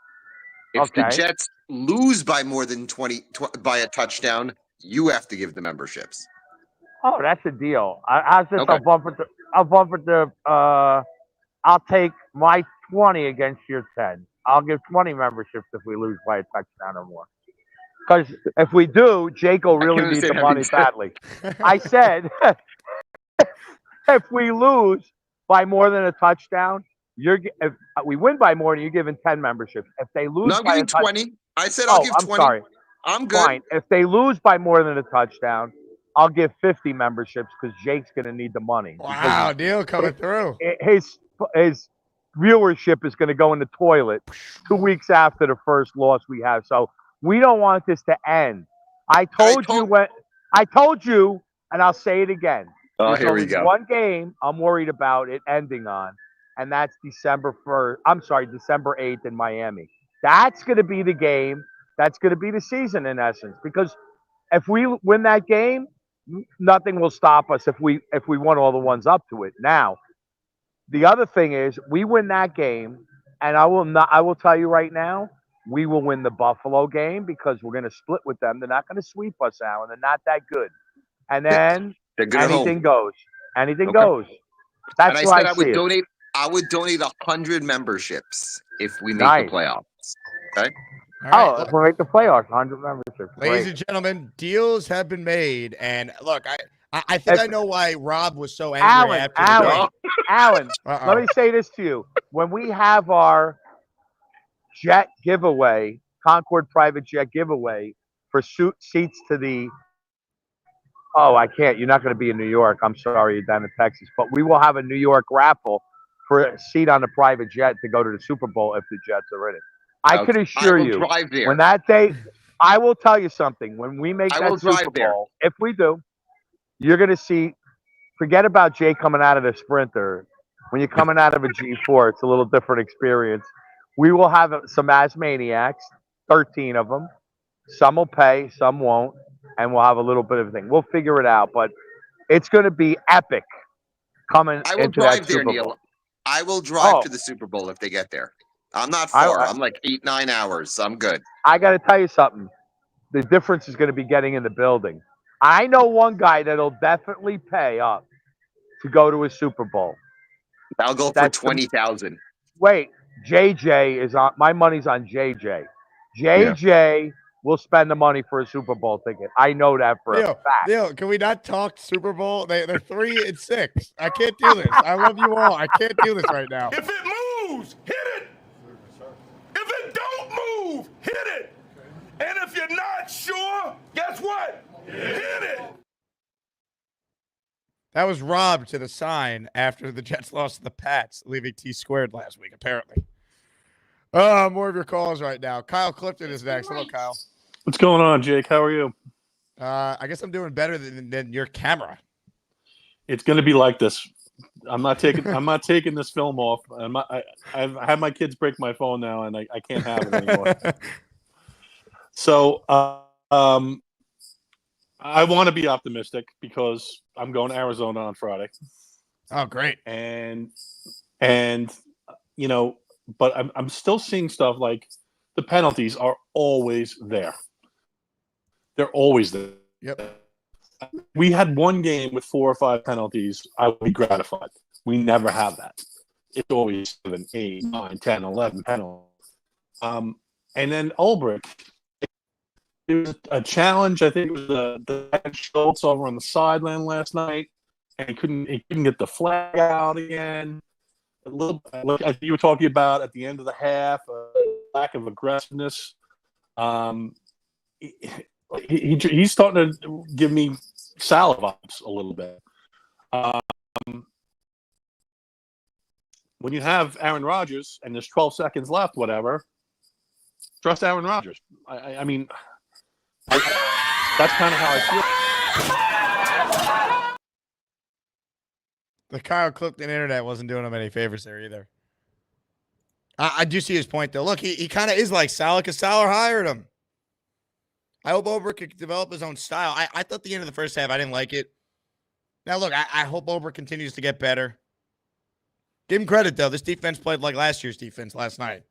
If the Jets lose by more than 20 by a touchdown, you have to give the memberships. Oh, that's a deal. How's this? Okay. I'll take my 20 against your 10. I'll give 20 memberships if we lose by a touchdown or more. Because if we do, Jake will really need the money badly. I said, if we lose by more than a touchdown, if we win by more, you're giving 10 memberships. If they lose, I'm giving 20. I said I'll give 20. Sorry. I'm good. Fine. If they lose by more than a touchdown, I'll give 50 memberships because Jake's going to need the money. Wow, deal coming through. His viewership is going to go in the toilet 2 weeks after the first loss we have. So we don't want this to end. I told you, and I'll say it again. Oh, here we go. One game I'm worried about it ending on, and that's December 8th in Miami. That's going to be the game. That's going to be the season in essence. Because if we win that game, nothing will stop us if we won all the ones up to it. Now, the other thing is we win that game, and I will tell you right now, we will win the Buffalo game because we're going to split with them. They're not going to sweep us out, and they're not that good. And then anything goes. Anything Okay. goes. That's And why I said I would see it. donate. I would donate 100 memberships if we make Nice. the playoffs. Okay. All right, If we make the playoffs, 100 memberships. ladies Great. and gentlemen, deals have been made. And look, I think I know why Rob was so angry Alan, after the game. Alan, Uh-oh. let me say this to you. When we have our jet giveaway, Concord private jet giveaway for seats to the I can't. You're not going to be in New York. I'm sorry, you're down in Texas. But we will have a New York raffle for a seat on the private jet to go to the Super Bowl if the Jets are in it. I can assure you, drive there. when that day, I will tell you something. When we make I will that Super drive there. Bowl, if we do, you're going to see. Forget about Jay coming out of the Sprinter. When you're coming out of a G4, it's a little different experience. We will have some Asmaniacs, 13 of them. Some will pay, some won't, and we'll have a little bit of a thing. We'll figure it out, but it's going to be epic coming I will into that drive there, Super Neil. Bowl. I will drive to the Super Bowl if they get there. I'm not far. I'm like 8-9 hours. I'm good. I got to tell you something. The difference is going to be getting in the building. I know one guy that'll definitely pay up to go to a Super Bowl. I'll go for 20,000. Wait, JJ is on. My money's on JJ. JJ will spend the money for a Super Bowl ticket. I know that for a fact. Neil, can we not talk Super Bowl? They're 3-6. I can't do this. I love you all. I can't do this right now. If it moves, hit it. If it don't move, hit it. And if you're not sure, guess what? Hit it. That was Rob to the sign after the Jets lost to the Pats, leaving T squared last week, apparently. More of your calls right now. Kyle Clifton is next. Hello, Kyle. What's going on, Jake? How are you? I guess I'm doing better than your camera. It's going to be like this. I'm not taking this film off. I've had my kids break my phone now, and I can't have it anymore. So I want to be optimistic because I'm going to Arizona on Friday. Oh, great. And you know, but I'm still seeing stuff like the penalties are always there. They're always there. Yep. We had one game with 4 or 5 penalties. I would be gratified. We never have that. It's always 7, 8, 9, 10, 11 penalties. And then Ulbrich. It was a challenge. I think it was the Schultz over on the sideline last night, and he couldn't get the flag out again. A little, like you were talking about at the end of the half, lack of aggressiveness. He's starting to give me Saleh vibes a little bit. When you have Aaron Rodgers and there's 12 seconds left, whatever, trust Aaron Rodgers. I mean. That's kind of how I feel. The Kyle Clifton internet wasn't doing him any favors there either. I do see his point, though. Look, he kind of is like Saleh because Saleh hired him. I hope Ulbrich could develop his own style. I thought the end of the first half, I didn't like it. Now, look, I hope Ulbrich continues to get better. Give him credit, though. This defense played like last year's defense last night.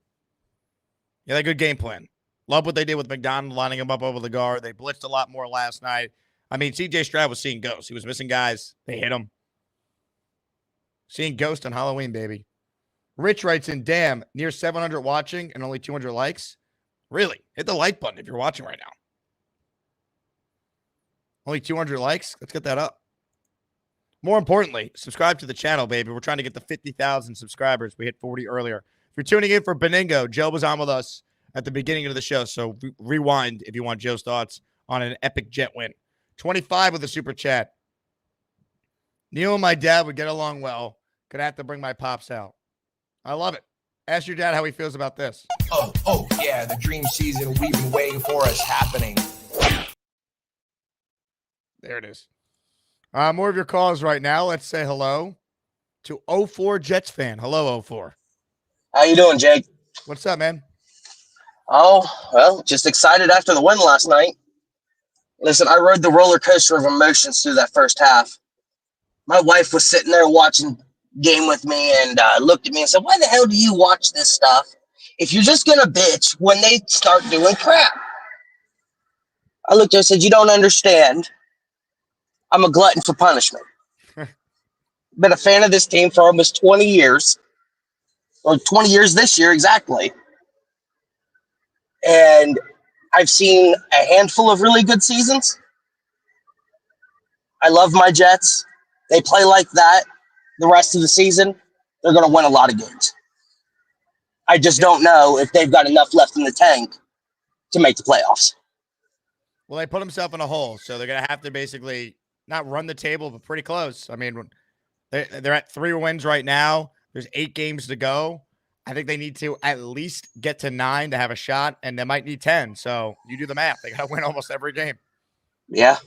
Yeah, they had a good game plan. Love what they did with McDonald, lining him up over the guard. They blitzed a lot more last night. I mean, C.J. Stroud was seeing ghosts. He was missing guys. They hit him. Seeing ghosts on Halloween, baby. Rich writes in, damn, near 700 watching and only 200 likes. Really? Hit the like button if you're watching right now. Only 200 likes? Let's get that up. More importantly, subscribe to the channel, baby. We're trying to get to 50,000 subscribers. We hit 40 earlier. If you're tuning in for Benigno, Joe was on with us at the beginning of the show, so rewind if you want Joe's thoughts on an epic Jet win. 25 with a super chat. Neil and my dad would get along well. Could have to bring my pops out. I love it. Ask your dad how he feels about this. Oh, yeah, the dream season we've been waiting for is happening. There it is. More of your calls right now. Let's say hello to 04 Jets fan. Hello, 04. How you doing, Jake? What's up, man? Oh, well, just excited after the win last night. Listen, I rode the roller coaster of emotions through that first half. My wife was sitting there watching game with me and looked at me and said, why the hell do you watch this stuff if you're just going to bitch when they start doing crap? I looked at her and said, you don't understand. I'm a glutton for punishment. been a fan of this team for almost 20 years, or 20 years this year exactly. And I've seen a handful of really good seasons. I love my Jets. They play like that the rest of the season, they're going to win a lot of games. I just don't know if they've got enough left in the tank to make the playoffs. Well, they put themselves in a hole, so they're going to have to basically not run the table, but pretty close. I mean, they're at 3 wins right now. There's 8 games to go. I think they need to at least get to 9 to have a shot, and they might need 10. So you do the math. They got to win almost every game. Yeah.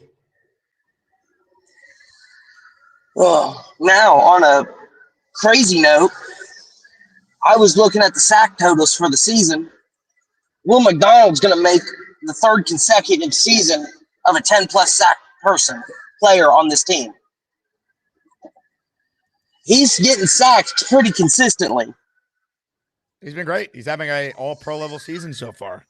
Well, now on a crazy note, I was looking at the sack totals for the season. Will McDonald's going to make the 3rd consecutive season of a 10-plus sack player on this team. He's getting sacked pretty consistently. He's been great. He's having a all-pro level season so far.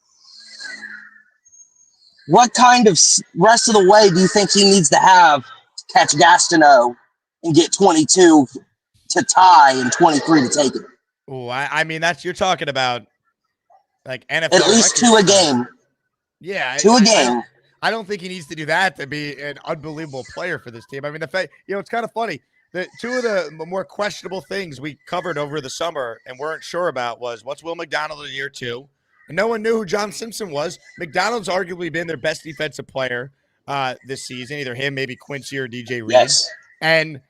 What kind of rest of the way do you think he needs to have to catch Gastineau and get 22 to tie and 23 to take it? Oh, I mean, you're talking about like NFL. At least 2 a game. Yeah. 2 a game. I don't think he needs to do that to be an unbelievable player for this team. I mean, it's kind of funny. The 2 of the more questionable things we covered over the summer and weren't sure about was what's Will McDonald in year 2? And no one knew who John Simpson was. McDonald's arguably been their best defensive player this season, either him, maybe Quincy or DJ Reed. Yes. And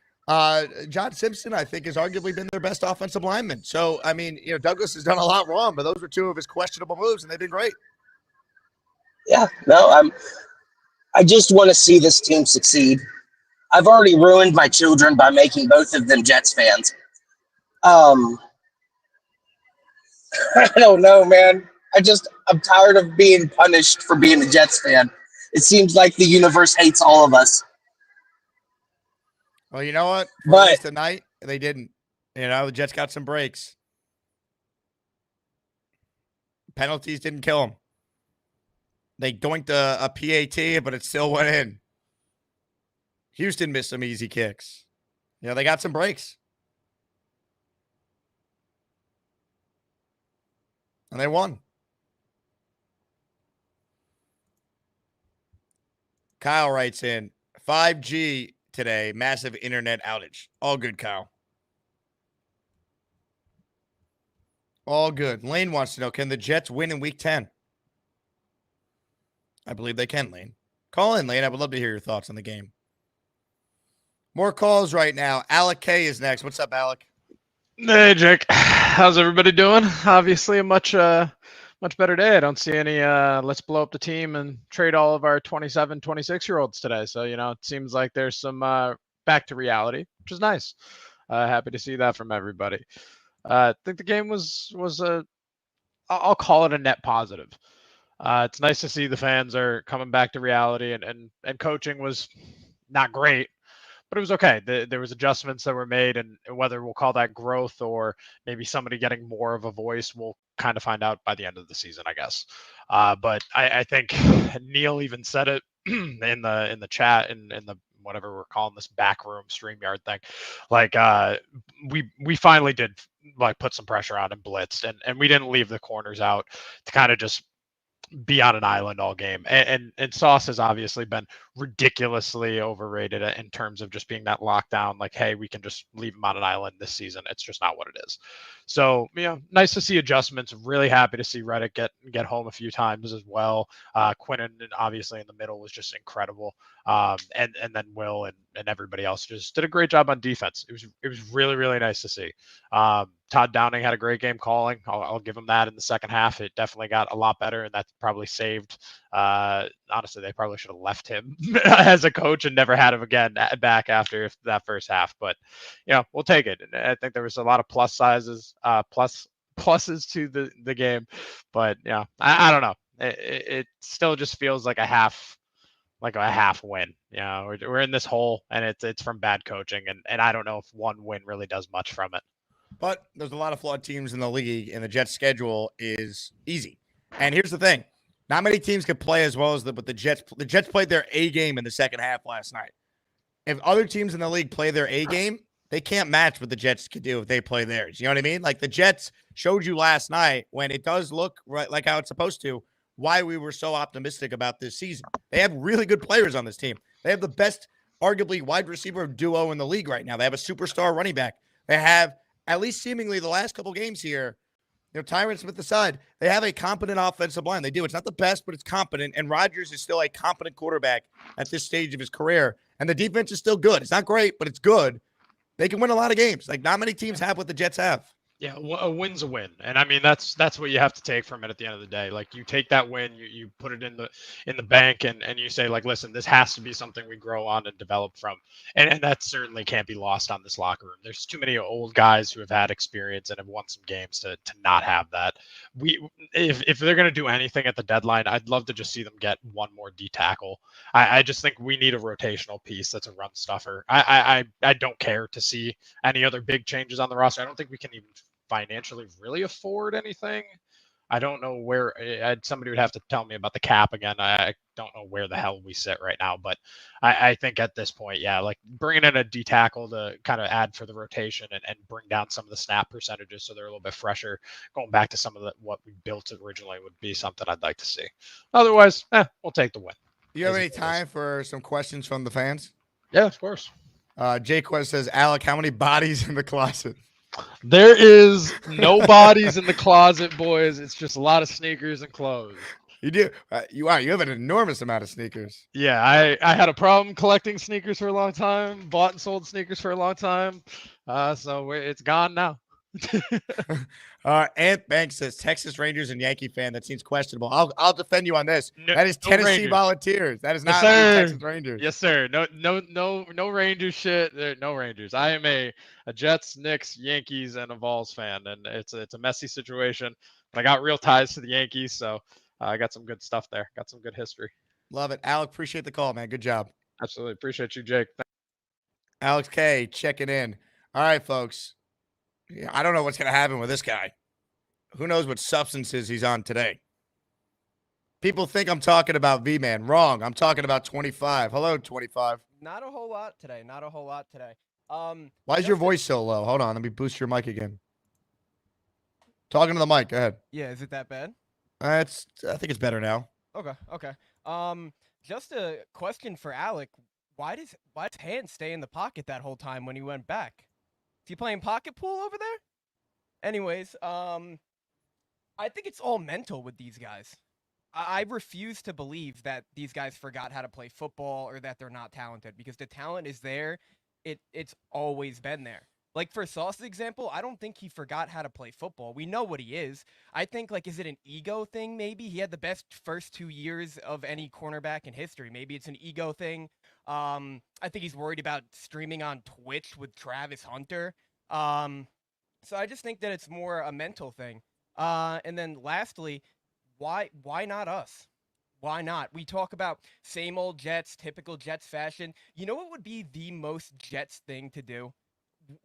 John Simpson, I think, has arguably been their best offensive lineman. So, I mean, Douglas has done a lot wrong, but those were 2 of his questionable moves, and they've been great. Yeah, no, I just want to see this team succeed. I've already ruined my children by making both of them Jets fans. I don't know, man. I'm tired of being punished for being a Jets fan. It seems like the universe hates all of us. Well, you know what? But tonight, they didn't. The Jets got some breaks. Penalties didn't kill them. They doinked a PAT, but it still went in. Houston missed some easy kicks. They got some breaks. And they won. Kyle writes in, 5G today, massive internet outage. All good, Kyle. All good. Lane wants to know, can the Jets win in week 10? I believe they can, Lane. Call in, Lane. I would love to hear your thoughts on the game. More calls right now. Alec K is next. What's up, Alec? Hey, Jake. How's everybody doing? Obviously a much better day. I don't see any let's blow up the team and trade all of our 27, 26-year-olds today. So, it seems like there's some back to reality, which is nice. Happy to see that from everybody. I think the game was I'll call it a net positive. It's nice to see the fans are coming back to reality, and coaching was not great, but it was okay. There was adjustments that were made, and whether we'll call that growth or maybe somebody getting more of a voice, we'll kind of find out by the end of the season, I guess. But I think Neal even said it in the chat in the whatever we're calling this backroom StreamYard thing. Like we finally did like put some pressure on and blitzed, and we didn't leave the corners out to kind of just be on an island all game. And Sauce has obviously been ridiculously overrated in terms of just being that lockdown, like, hey, we can just leave him on an island this season. It's just not what it is. So, nice to see adjustments. Really happy to see Reddick get home a few times as well. Quinnen, obviously in the middle, was just incredible. And then Will and everybody else just did a great job on defense. It was really, really nice to see. Todd Downing had a great game calling. I'll give him that in the second half. It definitely got a lot better, and that probably saved. Honestly, they probably should have left him as a coach and never had him again back after that first half. But we'll take it. And I think there was a lot of pluses to the game. But I don't know. It still just feels like a half win. We're in this hole, and it's from bad coaching, and I don't know if one win really does much from it. But there's a lot of flawed teams in the league, and the Jets' schedule is easy. And here's the thing. Not many teams could play as well as the Jets. The Jets played their A game in the second half last night. If other teams in the league play their A game, they can't match what the Jets could do if they play theirs. You know what I mean? Like the Jets showed you last night when it does look right like how it's supposed to, why we were so optimistic about this season. They have really good players on this team. They have the best, arguably, wide receiver duo in the league right now. They have a superstar running back. They have, at least seemingly the last couple games here, Tyron Smith aside, they have a competent offensive line. They do. It's not the best, but it's competent. And Rodgers is still a competent quarterback at this stage of his career. And the defense is still good. It's not great, but it's good. They can win a lot of games. Like, not many teams have what the Jets have. Yeah, a win's a win, and I mean that's what you have to take from it at the end of the day. Like you take that win, you put it in the bank, and you say like, listen, this has to be something we grow on and develop from, and that certainly can't be lost on this locker room. There's too many old guys who have had experience and have won some games to not have that. If they're gonna do anything at the deadline, I'd love to just see them get one more D tackle. I just think we need a rotational piece that's a run stuffer. I don't care to see any other big changes on the roster. I don't think we can even financially really afford anything. I don't know where somebody would have to tell me about the cap again. I don't know where the hell we sit right now, but I think at this point, yeah, like bringing in a D tackle to kind of add for the rotation and bring down some of the snap percentages so they're a little bit fresher, going back to some of what we built originally would be something I'd like to see. Otherwise, we'll take the win. Do you have any time for some questions from the fans? Yeah, of course. Jake Quest says, Alec, how many bodies in the closet? There is no bodies in the closet, boys. It's just a lot of sneakers and clothes. You do. You have an enormous amount of sneakers. Yeah, I had a problem collecting sneakers for a long time. Bought and sold sneakers for a long time. So it's gone now. Ant Banks says Texas Rangers and Yankee fan. That seems questionable. I'll defend you on this. That is Tennessee Rangers. Volunteers. That is not Texas Rangers. Yes, sir. No Rangers shit. No Rangers. I am a Jets, Knicks, Yankees, and a Vols fan, and it's a messy situation. But I got real ties to the Yankees, so I got some good stuff there. Got some good history. Love it, Alec. Appreciate the call, man. Good job. Absolutely appreciate you, Jake. Alex K checking in. All right, folks. Yeah, I don't know what's going to happen with this guy. Who knows what substances he's on today? People think I'm talking about Vman. Wrong. I'm talking about 25. Hello, 25. Not a whole lot today. Why is your voice so low? Hold on. Let me boost your mic again. Talking to the mic. Go ahead. Yeah, is it that bad? I think it's better now. Okay. Just a question for Alec. Why does Hand stay in the pocket that whole time when he went back? Is he playing pocket pool over there? Anyways, I think it's all mental with these guys. I refuse to believe that these guys forgot how to play football or that they're not talented, because the talent is there. It's always been there. Like for Sauce's example, I don't think he forgot how to play football. We know what he is. I think, like, is it an ego thing maybe? He had the best first 2 years of any cornerback in history. Maybe it's an ego thing. I think he's worried about streaming on Twitch with Travis Hunter. So I just think that it's more a mental thing. And then lastly, why not us? Why not? We talk about same old Jets, typical Jets fashion. You know what would be the most Jets thing to do?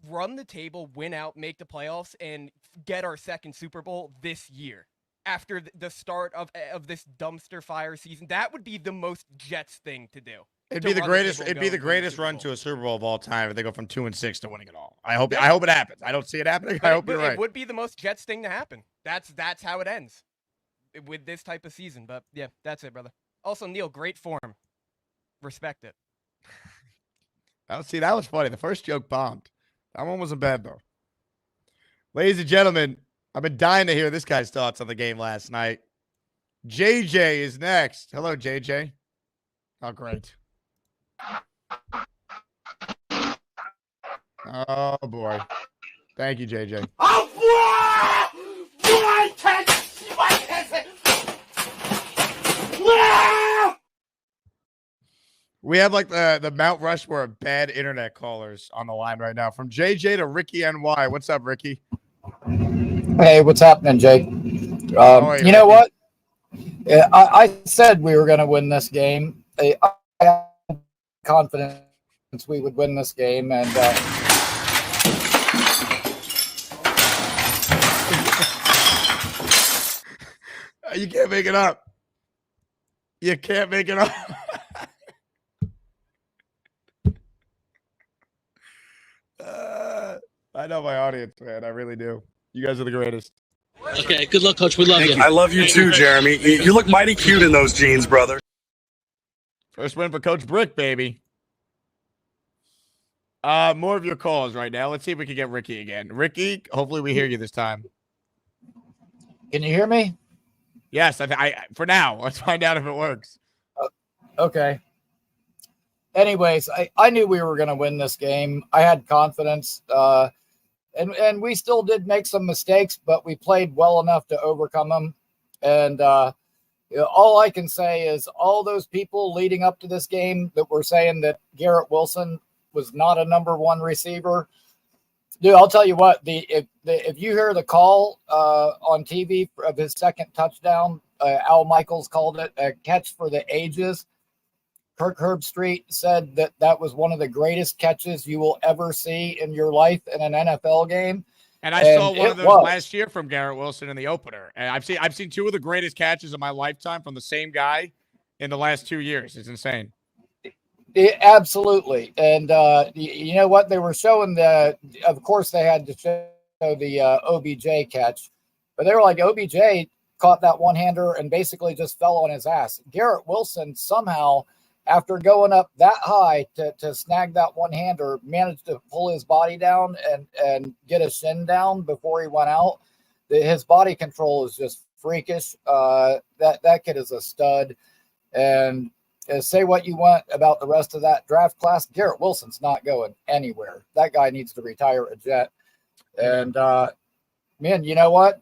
Run the table, win out, make the playoffs, and get our second Super Bowl this year. After the start of this dumpster fire season, that would be the most Jets thing to do. It'd be the greatest run to a Super Bowl of all time if they go from 2-6 to winning it all. I hope it happens. I don't see it happening. I hope you're right. It would be the most Jets thing to happen. That's how it ends with this type of season. But yeah, that's it, brother. Also, Neal, great form. Respect it. See, that was funny. The first joke bombed. That one wasn't bad, though. Ladies and gentlemen, I've been dying to hear this guy's thoughts on the game last night. JJ is next. Hello, JJ. Oh, great. Oh, boy. Thank you, JJ. Oh, boy! We have like the Mount Rushmore of bad internet callers on the line right now. From JJ to Ricky NY. What's up, Ricky? Hey, what's happening, Jake? You know what? I said we were going to win this game. I had confidence we would win this game, and you can't make it up. You can't make it up. I know my audience, man. I really do. You guys are the greatest. Okay, good luck, Coach. We love you. I love you too, Jeremy. You look mighty cute in those jeans, brother. First win for Coach Brick, baby. More of your calls right now. Let's see if we can get Ricky again. Ricky, hopefully we hear you this time. Can you hear me? Yes, I for now. Let's find out if it works. Okay. Anyways, I knew we were going to win this game. I had confidence. And we still did make some mistakes, but we played well enough to overcome them. And all I can say is all those people leading up to this game that were saying that Garrett Wilson was not a number one receiver. Dude, I'll tell you what, if you hear the call on TV of his second touchdown, Al Michaels called it a catch for the ages. Kirk Herbstreit said that was one of the greatest catches you will ever see in your life in an NFL game. And I saw one of those last year from Garrett Wilson in the opener. And I've seen two of the greatest catches of my lifetime from the same guy in the last 2 years. It's insane. Absolutely. And you know what? They were showing of course they had to show the OBJ catch, but they were like, OBJ caught that one-hander and basically just fell on his ass. Garrett Wilson somehow, after going up that high to snag that one-hander, managed to pull his body down and get a shin down before he went out. His body control is just freakish. That kid is a stud. And say what you want about the rest of that draft class, Garrett Wilson's not going anywhere. That guy needs to retire a Jet. And, man, you know what?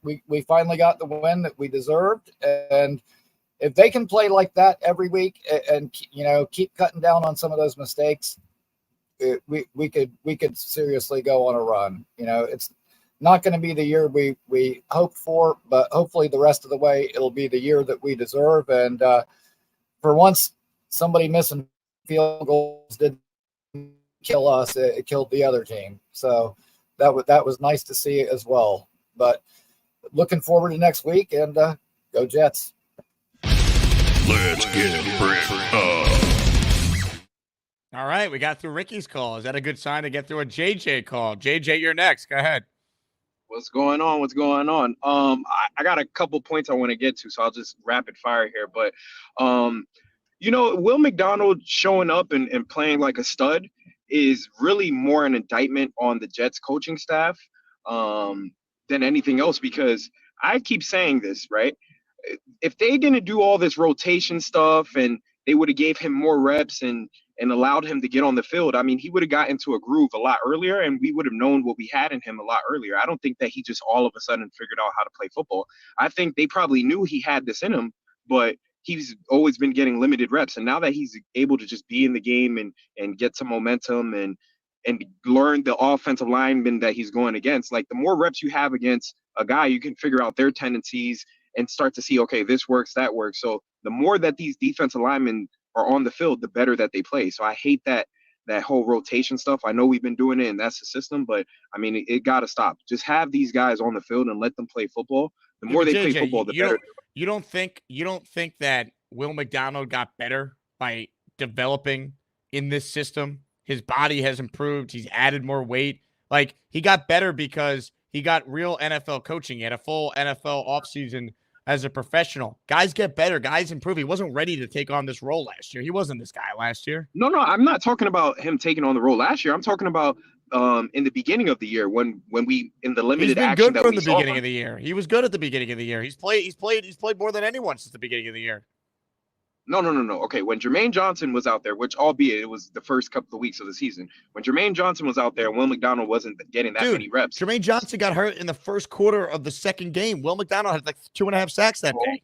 We finally got the win that we deserved. And if they can play like that every week and keep cutting down on some of those mistakes, we could seriously go on a run. It's not going to be the year we hoped for, but hopefully the rest of the way it'll be the year that we deserve. And for once, somebody missing field goals didn't kill us; it killed the other team. So that was nice to see as well. But looking forward to next week, and go Jets. Let's get brick up. All right, we got through Ricky's call. Is that a good sign to get through a JJ call? JJ, you're next. Go ahead. What's going on? I got a couple points I want to get to, so I'll just rapid fire here. But, Will McDonald showing up and playing like a stud is really more an indictment on the Jets coaching staff than anything else, because I keep saying this, right? If they didn't do all this rotation stuff and they would have gave him more reps and allowed him to get on the field, I mean, he would have got into a groove a lot earlier and we would have known what we had in him a lot earlier. I don't think that he just all of a sudden figured out how to play football. I think they probably knew he had this in him, but he's always been getting limited reps. And now that he's able to just be in the game and get some momentum and learn the offensive lineman that he's going against, like the more reps you have against a guy, you can figure out their tendencies and start to see, okay, this works, that works. So the more that these defensive linemen are on the field, the better that they play. So I hate that whole rotation stuff. I know we've been doing it and that's the system, but I mean, it got to stop. Just have these guys on the field and let them play football. The more they play football, the better. You don't think that Will McDonald got better by developing in this system? His body has improved. He's added more weight. Like, he got better because he got real NFL coaching. He had a full NFL offseason as a professional. Guys get better. Guys improve. He wasn't ready to take on this role last year. He wasn't this guy last year. No, I'm not talking about him taking on the role last year. I'm talking about in the beginning of the year when we in the limited action that we saw. He's been good from the beginning of the year. He was good at the beginning of the year. He's played more than anyone since the beginning of the year. No. Okay, when Jermaine Johnson was out there, which albeit it was the first couple of weeks of the season, when Jermaine Johnson was out there and Will McDonald wasn't getting that many reps. Jermaine Johnson got hurt in the first quarter of the second game. Will McDonald had like 2.5 sacks that day.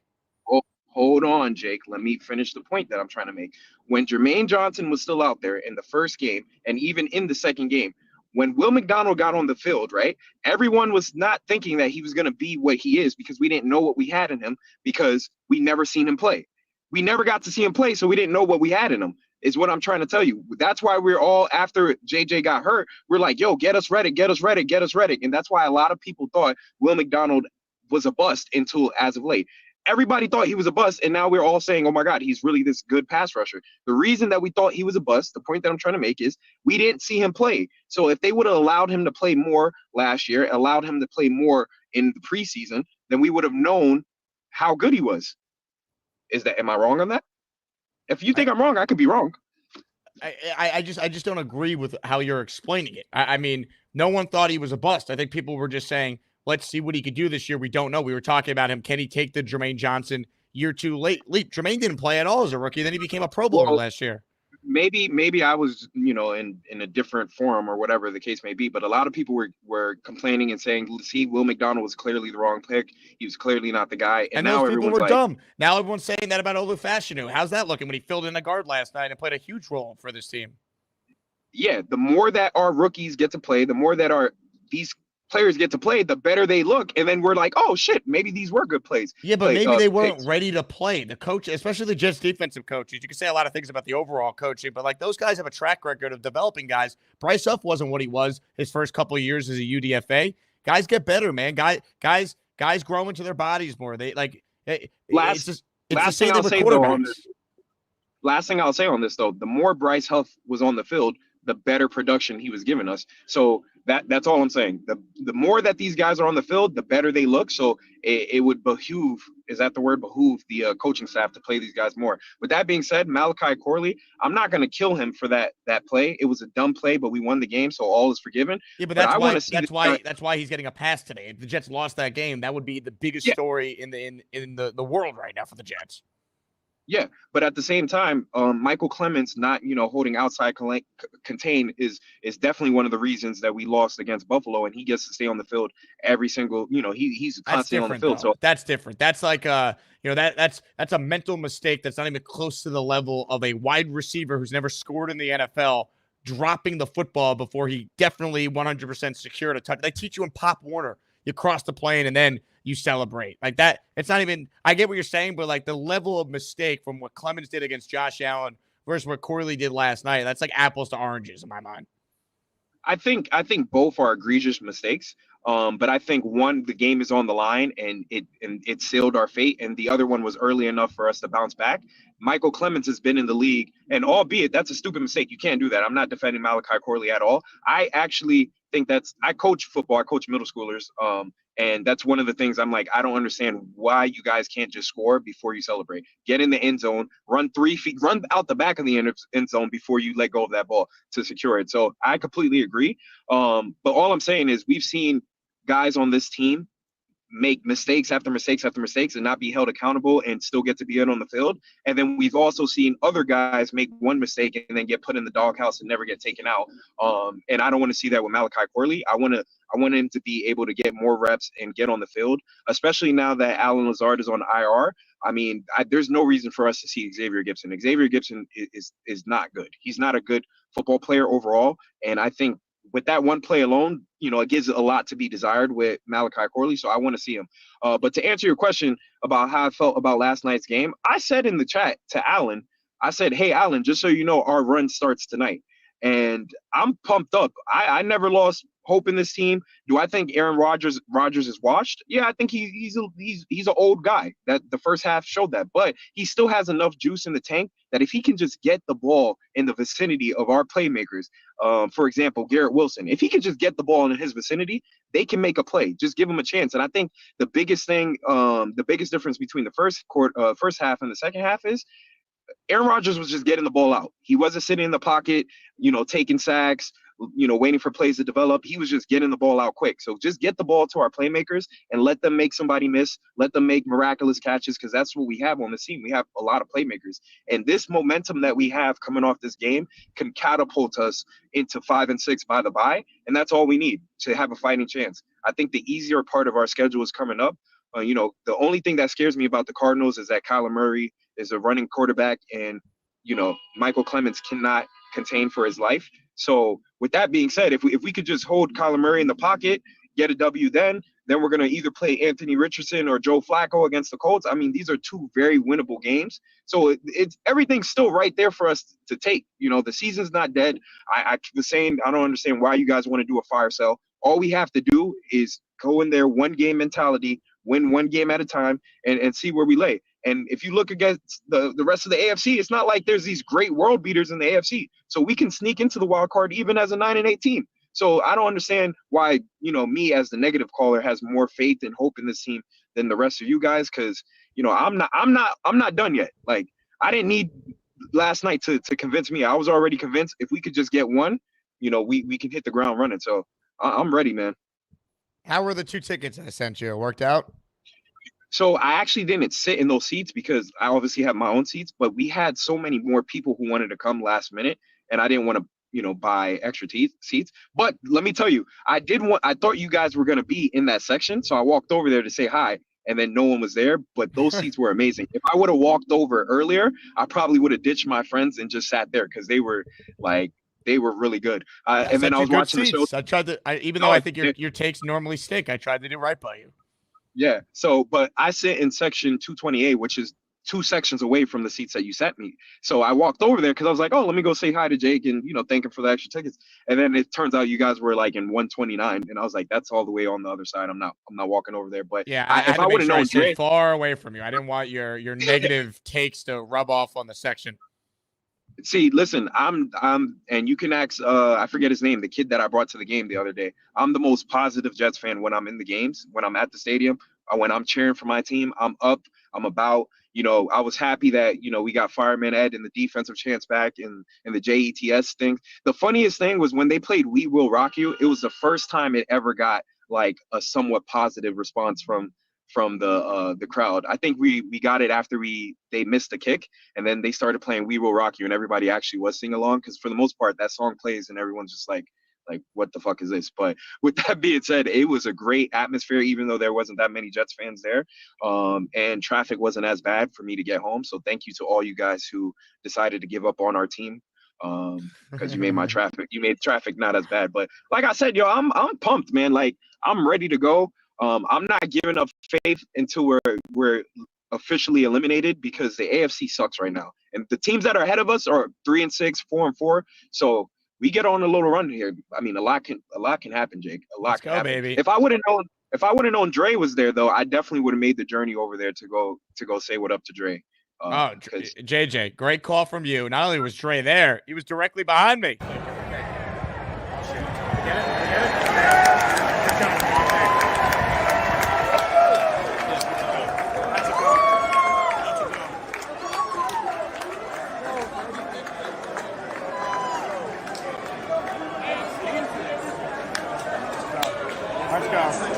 Hold on, Jake. Let me finish the point that I'm trying to make. When Jermaine Johnson was still out there in the first game and even in the second game, when Will McDonald got on the field, right, everyone was not thinking that he was going to be what he is because we didn't know what we had in him because we never seen him play. We never got to see him play, so we didn't know what we had in him, is what I'm trying to tell you. That's why we're all, after JJ got hurt, we're like, yo, get us Reddick. And that's why a lot of people thought Will McDonald was a bust until as of late. everybody thought he was a bust, and now we're all saying, oh my God, he's really this good pass rusher. The reason that we thought he was a bust, the point that I'm trying to make is we didn't see him play. So if they would have allowed him to play more last year, allowed him to play more in the preseason, then we would have known how good he was. Am I wrong on that? If you think I'm wrong, I could be wrong. I just don't agree with how you're explaining it. I mean, no one thought he was a bust. I think people were just saying, let's see what he could do this year. We don't know. We were talking about him. Can he take the Jermaine Johnson year 2 leap? Jermaine didn't play at all as a rookie. Then he became a Pro Bowler last year. Maybe I was, in a different forum or whatever the case may be, but a lot of people were complaining and saying, see, Will McDonald was clearly the wrong pick. He was clearly not the guy. And now those people everyone's were like, dumb. Now everyone's saying that about Olu Fashanu. How's that looking when he filled in a guard last night and played a huge role for this team? Yeah, the more that our rookies get to play, the more that these players get to play, the better they look. And then we're like, oh shit, maybe these were good plays. Yeah, but maybe they weren't ready to play. The coach, especially the Jets defensive coaches, you can say a lot of things about the overall coaching, but like those guys have a track record of developing guys. Bryce Huff wasn't what he was his first couple of years as a UDFA. Guys get better, man. Guys grow into their bodies more. They like last thing I'll say on this though, the more Bryce Huff was on the field, the better production he was giving us. So that's all I'm saying. The more that these guys are on the field, the better they look. So it would behoove, is that the word, behoove the coaching staff to play these guys more. With that being said, Malachi Corley, I'm not going to kill him for that play. It was a dumb play, but we won the game, so all is forgiven. Yeah, but that's why he's getting a pass today. If the Jets lost that game, that would be the biggest story in the world right now for the Jets. Yeah, but at the same time, Michael Clements not, holding outside contain is definitely one of the reasons that we lost against Buffalo, and he gets to stay on the field every single, he's constantly on the field. Though. So that's different. That's like that's a mental mistake that's not even close to the level of a wide receiver who's never scored in the NFL dropping the football before he definitely 100% secured a touch. They teach you in Pop Warner. You cross the plane and then you celebrate like that. It's not even, I get what you're saying, but like the level of mistake from what Clemens did against Josh Allen versus what Corley did last night, that's like apples to oranges in my mind. I think both are egregious mistakes. But I think one, the game is on the line and it sealed our fate. And the other one was early enough for us to bounce back. Michael Clemens has been in the league, and albeit that's a stupid mistake. You can't do that. I'm not defending Malachi Corley at all. I actually think I coach football. I coach middle schoolers. And that's one of the things I'm like, I don't understand why you guys can't just score before you celebrate. Get in the end zone, run 3 feet, run out the back of the end zone before you let go of that ball to secure it. So I completely agree. But all I'm saying is we've seen guys on this team make mistakes after mistakes after mistakes and not be held accountable and still get to be in on the field. And then we've also seen other guys make one mistake and then get put in the doghouse and never get taken out. And I don't want to see that with Malachi Corley. I want him to be able to get more reps and get on the field, especially now that Allen Lazard is on IR. I mean, there's no reason for us to see Xavier Gipson. Xavier Gipson is not good. He's not a good football player overall. And I think with that one play alone, it gives a lot to be desired with Malachi Corley. So I want to see him. But to answer your question about how I felt about last night's game, I said in the chat to Alan, I said, hey, Alan, just so you know, our run starts tonight. And I'm pumped up. I never lost hope in this team. Do I think Aaron Rodgers is washed? Yeah, I think he's an old guy. That the first half showed that, but he still has enough juice in the tank that if he can just get the ball in the vicinity of our playmakers, for example, Garrett Wilson, if he can just get the ball in his vicinity, they can make a play. Just give him a chance. And I think the biggest thing, the biggest difference between the first half and the second half is Aaron Rodgers was just getting the ball out. He wasn't sitting in the pocket, taking sacks, waiting for plays to develop. He was just getting the ball out quick. So just get the ball to our playmakers and let them make somebody miss. Let them make miraculous catches, because that's what we have on the team. We have a lot of playmakers. And this momentum that we have coming off this game can catapult us into 5-6 by the bye. And that's all we need to have a fighting chance. I think the easier part of our schedule is coming up. The only thing that scares me about the Cardinals is that Kyler Murray is a running quarterback, and Michael Clemens cannot contain for his life. So with that being said, if we could just hold Kyler Murray in the pocket, get a W, then we're going to either play Anthony Richardson or Joe Flacco against the Colts. I mean, these are two very winnable games. So it's everything's still right there for us to take. The season's not dead. I was saying, I don't understand why you guys want to do a fire sale. All we have to do is go in there, one game mentality, win one game at a time, and see where we lay. And if you look against the rest of the AFC, it's not like there's these great world beaters in the AFC. So we can sneak into the wild card even as a 9-8 team. So I don't understand why, me as the negative caller has more faith and hope in this team than the rest of you guys, because I'm not done yet. Like, I didn't need last night to convince me. I was already convinced if we could just get one, we can hit the ground running. So I'm ready, man. How were the 2 tickets I sent you? Worked out? So I actually didn't sit in those seats because I obviously have my own seats, but we had so many more people who wanted to come last minute, and I didn't want to buy extra seats. But let me tell you, I thought you guys were going to be in that section. So I walked over there to say hi, and then no one was there, but those seats were amazing. If I would have walked over earlier, I probably would have ditched my friends and just sat there, because they were really good. And then I was watching the show. I tried to, even though I think your takes normally stink, I tried to do right by you. Yeah. So, but I sit in section 228, which is 2 sections away from the seats that you sent me. So I walked over there because I was like, oh, let me go say hi to Jake and, thank him for the extra tickets. And then it turns out you guys were like in 129. And I was like, that's all the way on the other side. I'm not walking over there. But yeah, if I would have known Jay, far away from you, I didn't want your negative takes to rub off on the section. See, listen, I'm and you can ask, I forget his name, the kid that I brought to the game the other day. I'm the most positive Jets fan when I'm in the games, when I'm at the stadium, when I'm cheering for my team. I'm up, I'm about, I was happy that, we got Fireman Ed and the defensive chance back and the JETS thing. The funniest thing was when they played We Will Rock You, it was the first time it ever got like a somewhat positive response from the crowd. I think we got it after they missed the kick, and then they started playing We Will Rock You, and everybody actually was singing along, because for the most part that song plays and everyone's just like what the fuck is this? But with that being said, it was a great atmosphere, even though there wasn't that many Jets fans there, and traffic wasn't as bad for me to get home. So thank you to all you guys who decided to give up on our team, because you made traffic not as bad. But like I said, I'm pumped, man. Like, I'm ready to go. I'm not giving up faith until we're officially eliminated, because the AFC sucks right now, and the teams that are ahead of us are 3-6, 4-4. So we get on a little run here. I mean, a lot can happen, Jake. A lot can happen. Baby. If I would have known Dre was there, though, I definitely would have made the journey over there to go say what up to Dre. JJ, great call from you. Not only was Dre there, he was directly behind me.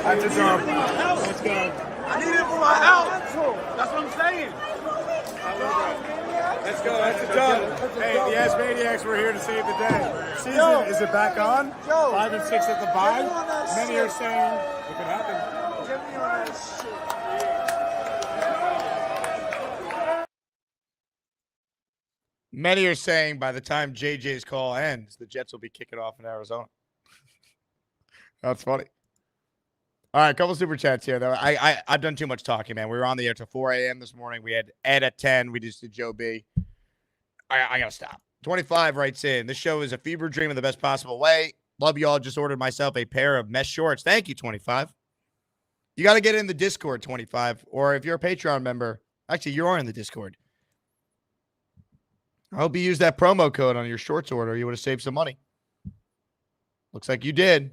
That's a dub. Let's go. I need it for my out. That's what I'm saying. Let's go. That's a dub. Hey, the Asmaniacs were here to save the day. Season, is it back on? 5 and 6 at the bye. Many are saying it could happen. Get me on that shit. Many are saying by the time JJ's call ends, the Jets will be kicking off in Arizona. That's funny. All right, a couple super chats here, though. I've done too much talking, man. We were on the air till 4 a.m. this morning. We had Ed at 10. We just did Joe B. I got to stop. 25 writes in, this show is a fever dream in the best possible way. Love you all. Just ordered myself a pair of mesh shorts. Thank you, 25. You got to get in the Discord, 25. Or if you're a Patreon member, actually, you are in the Discord. I hope you use that promo code on your shorts order. You would have saved some money. Looks like you did.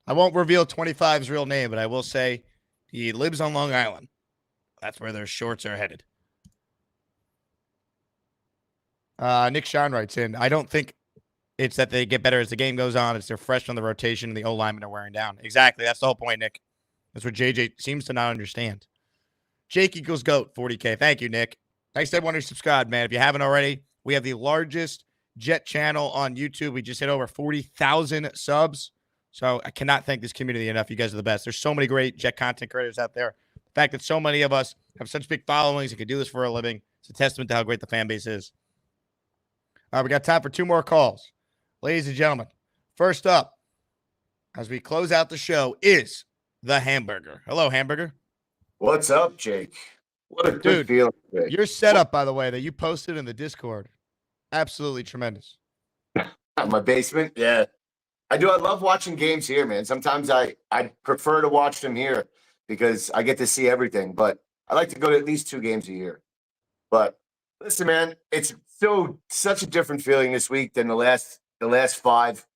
I won't reveal 25's real name, but I will say he lives on Long Island. That's where their shorts are headed. Nick Shine writes in, I don't think it's that they get better as the game goes on. It's they're fresh on the rotation and the O-linemen are wearing down. Exactly. That's the whole point, Nick. That's what JJ seems to not understand. Jake equals GOAT, 40K. Thank you, Nick. Thanks to everyone who subscribed, man. If you haven't already, we have the largest Jet channel on YouTube. We just hit over 40,000 subs. So I cannot thank this community enough. You guys are the best. There's so many great Jet content creators out there. The fact that so many of us have such big followings and can do this for a living, it's a testament to how great the fan base is. All right, we got time for 2 more calls. Ladies and gentlemen, first up, as we close out the show, is the Hamburger. Hello, Hamburger. What's up, Jake? What a good feeling. Jake. Your setup, by the way, that you posted in the Discord, absolutely tremendous. My basement? Yeah. I do. I love watching games here, man. Sometimes I prefer to watch them here because I get to see everything. But I like to go to at least 2 games a year. But listen, man, it's such a different feeling this week than the last 5.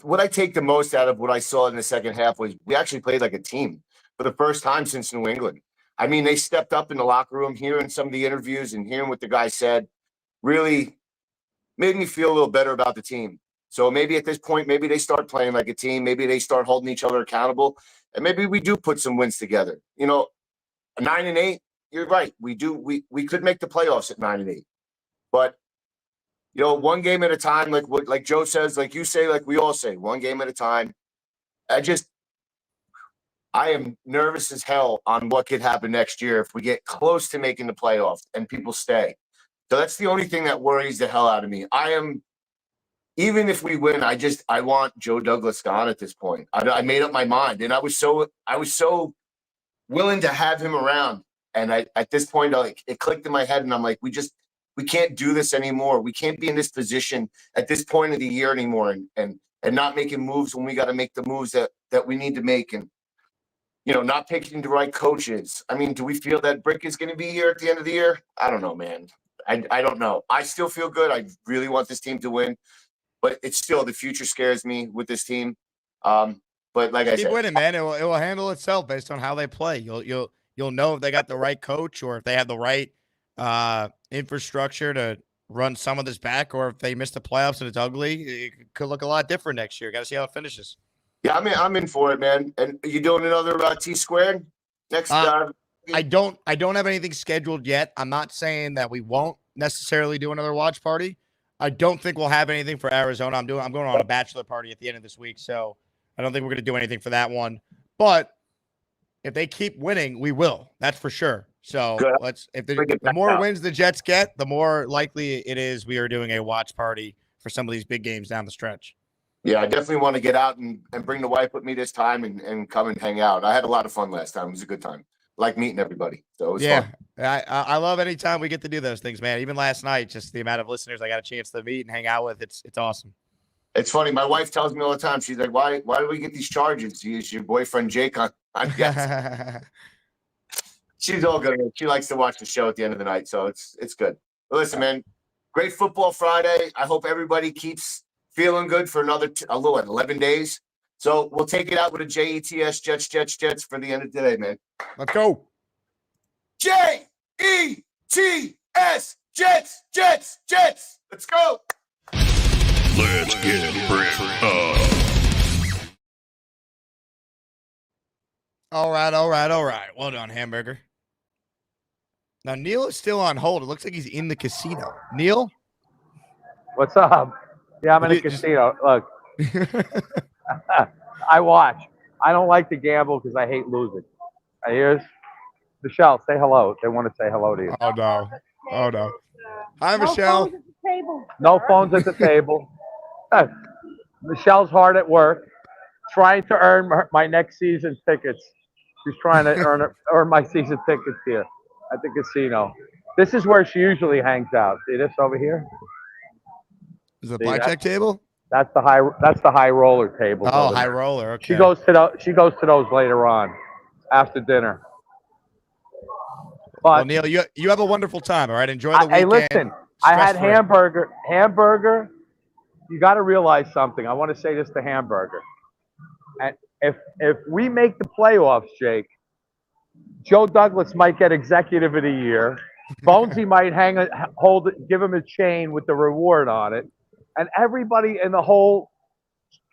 What I take the most out of what I saw in the second half was we actually played like a team for the first time since New England. I mean, they stepped up in the locker room, hearing some of the interviews and hearing what the guy said, really made me feel a little better about the team. So maybe at this point, maybe they start playing like a team. Maybe they start holding each other accountable, and maybe we do put some wins together. You know, a 9-8. You're right. We do. We could make the playoffs at 9-8, but you know, one game at a time. Like Joe says, like you say, like we all say, one game at a time. I am nervous as hell on what could happen next year if we get close to making the playoffs and people stay. So that's the only thing that worries the hell out of me. Even if we win, I want Joe Douglas gone at this point. I made up my mind, and I was so willing to have him around. And at this point, like it clicked in my head, and I'm like, we can't do this anymore. We can't be in this position at this point of the year anymore, and not making moves when we got to make the moves that we need to make, and you know, not picking the right coaches. I mean, do we feel that Brick is going to be here at the end of the year? I don't know, man. I don't know. I still feel good. I really want this team to win, but it's still the future scares me with this team. But like I said, keep winning, man. It will handle itself based on how they play. You'll know if they got the right coach or if they have the right infrastructure to run some of this back, or if they miss the playoffs and it's ugly, it could look a lot different next year. Got to see how it finishes. Yeah, I'm in for it, man. And you doing another T squared next? I don't have anything scheduled yet. I'm not saying that we won't necessarily do another watch party. I don't think we'll have anything for Arizona. I'm going on a bachelor party at the end of this week, so I don't think we're going to do anything for that one. But if they keep winning, we will. That's for sure. So the more wins the Jets get, the more likely it is we are doing a watch party for some of these big games down the stretch. Yeah, I definitely want to get out and bring the wife with me this time and come and hang out. I had a lot of fun last time. It was a good time. Like meeting everybody. So it was fun. I love any time we get to do those things, man. Even last night, just the amount of listeners I got a chance to meet and hang out with, it's awesome. It's funny. My wife tells me all the time. She's like, "Why do we get these charges? Is your boyfriend Jake on guest?" She's all good. She likes to watch the show at the end of the night, so it's good. But listen, man, great football Friday. I hope everybody keeps feeling good for another 11 days. So we'll take it out with a JETS, Jets for the end of the day, man. Let's go. JETS, Jets. Let's go. Let's get Brick up. All right. Well done, Hamburger. Now, Neal is still on hold. It looks like he's in the casino. Neal? What's up? Yeah, I'm in a casino. Look, I watch. I don't like to gamble because I hate losing. Here's Michelle. Say hello. They want to say hello to you. Oh, no. Hi, Michelle. No phones at the table. Michelle's hard at work, trying to earn my next season tickets. She's trying to earn my season tickets here at the casino. This is where she usually hangs out. See this over here? Is it a blackjack table? That's the high roller table. Oh, high roller. Okay. She goes to those later on, after dinner. But well, Neal, you have a wonderful time. All right, enjoy the weekend. Hey, listen, I had hamburger. Hamburger. You got to realize something. I want to say this to Hamburger. And if we make the playoffs, Jake, Joe Douglas might get Executive of the Year. Bonesy might give him a chain with the reward on it. And everybody in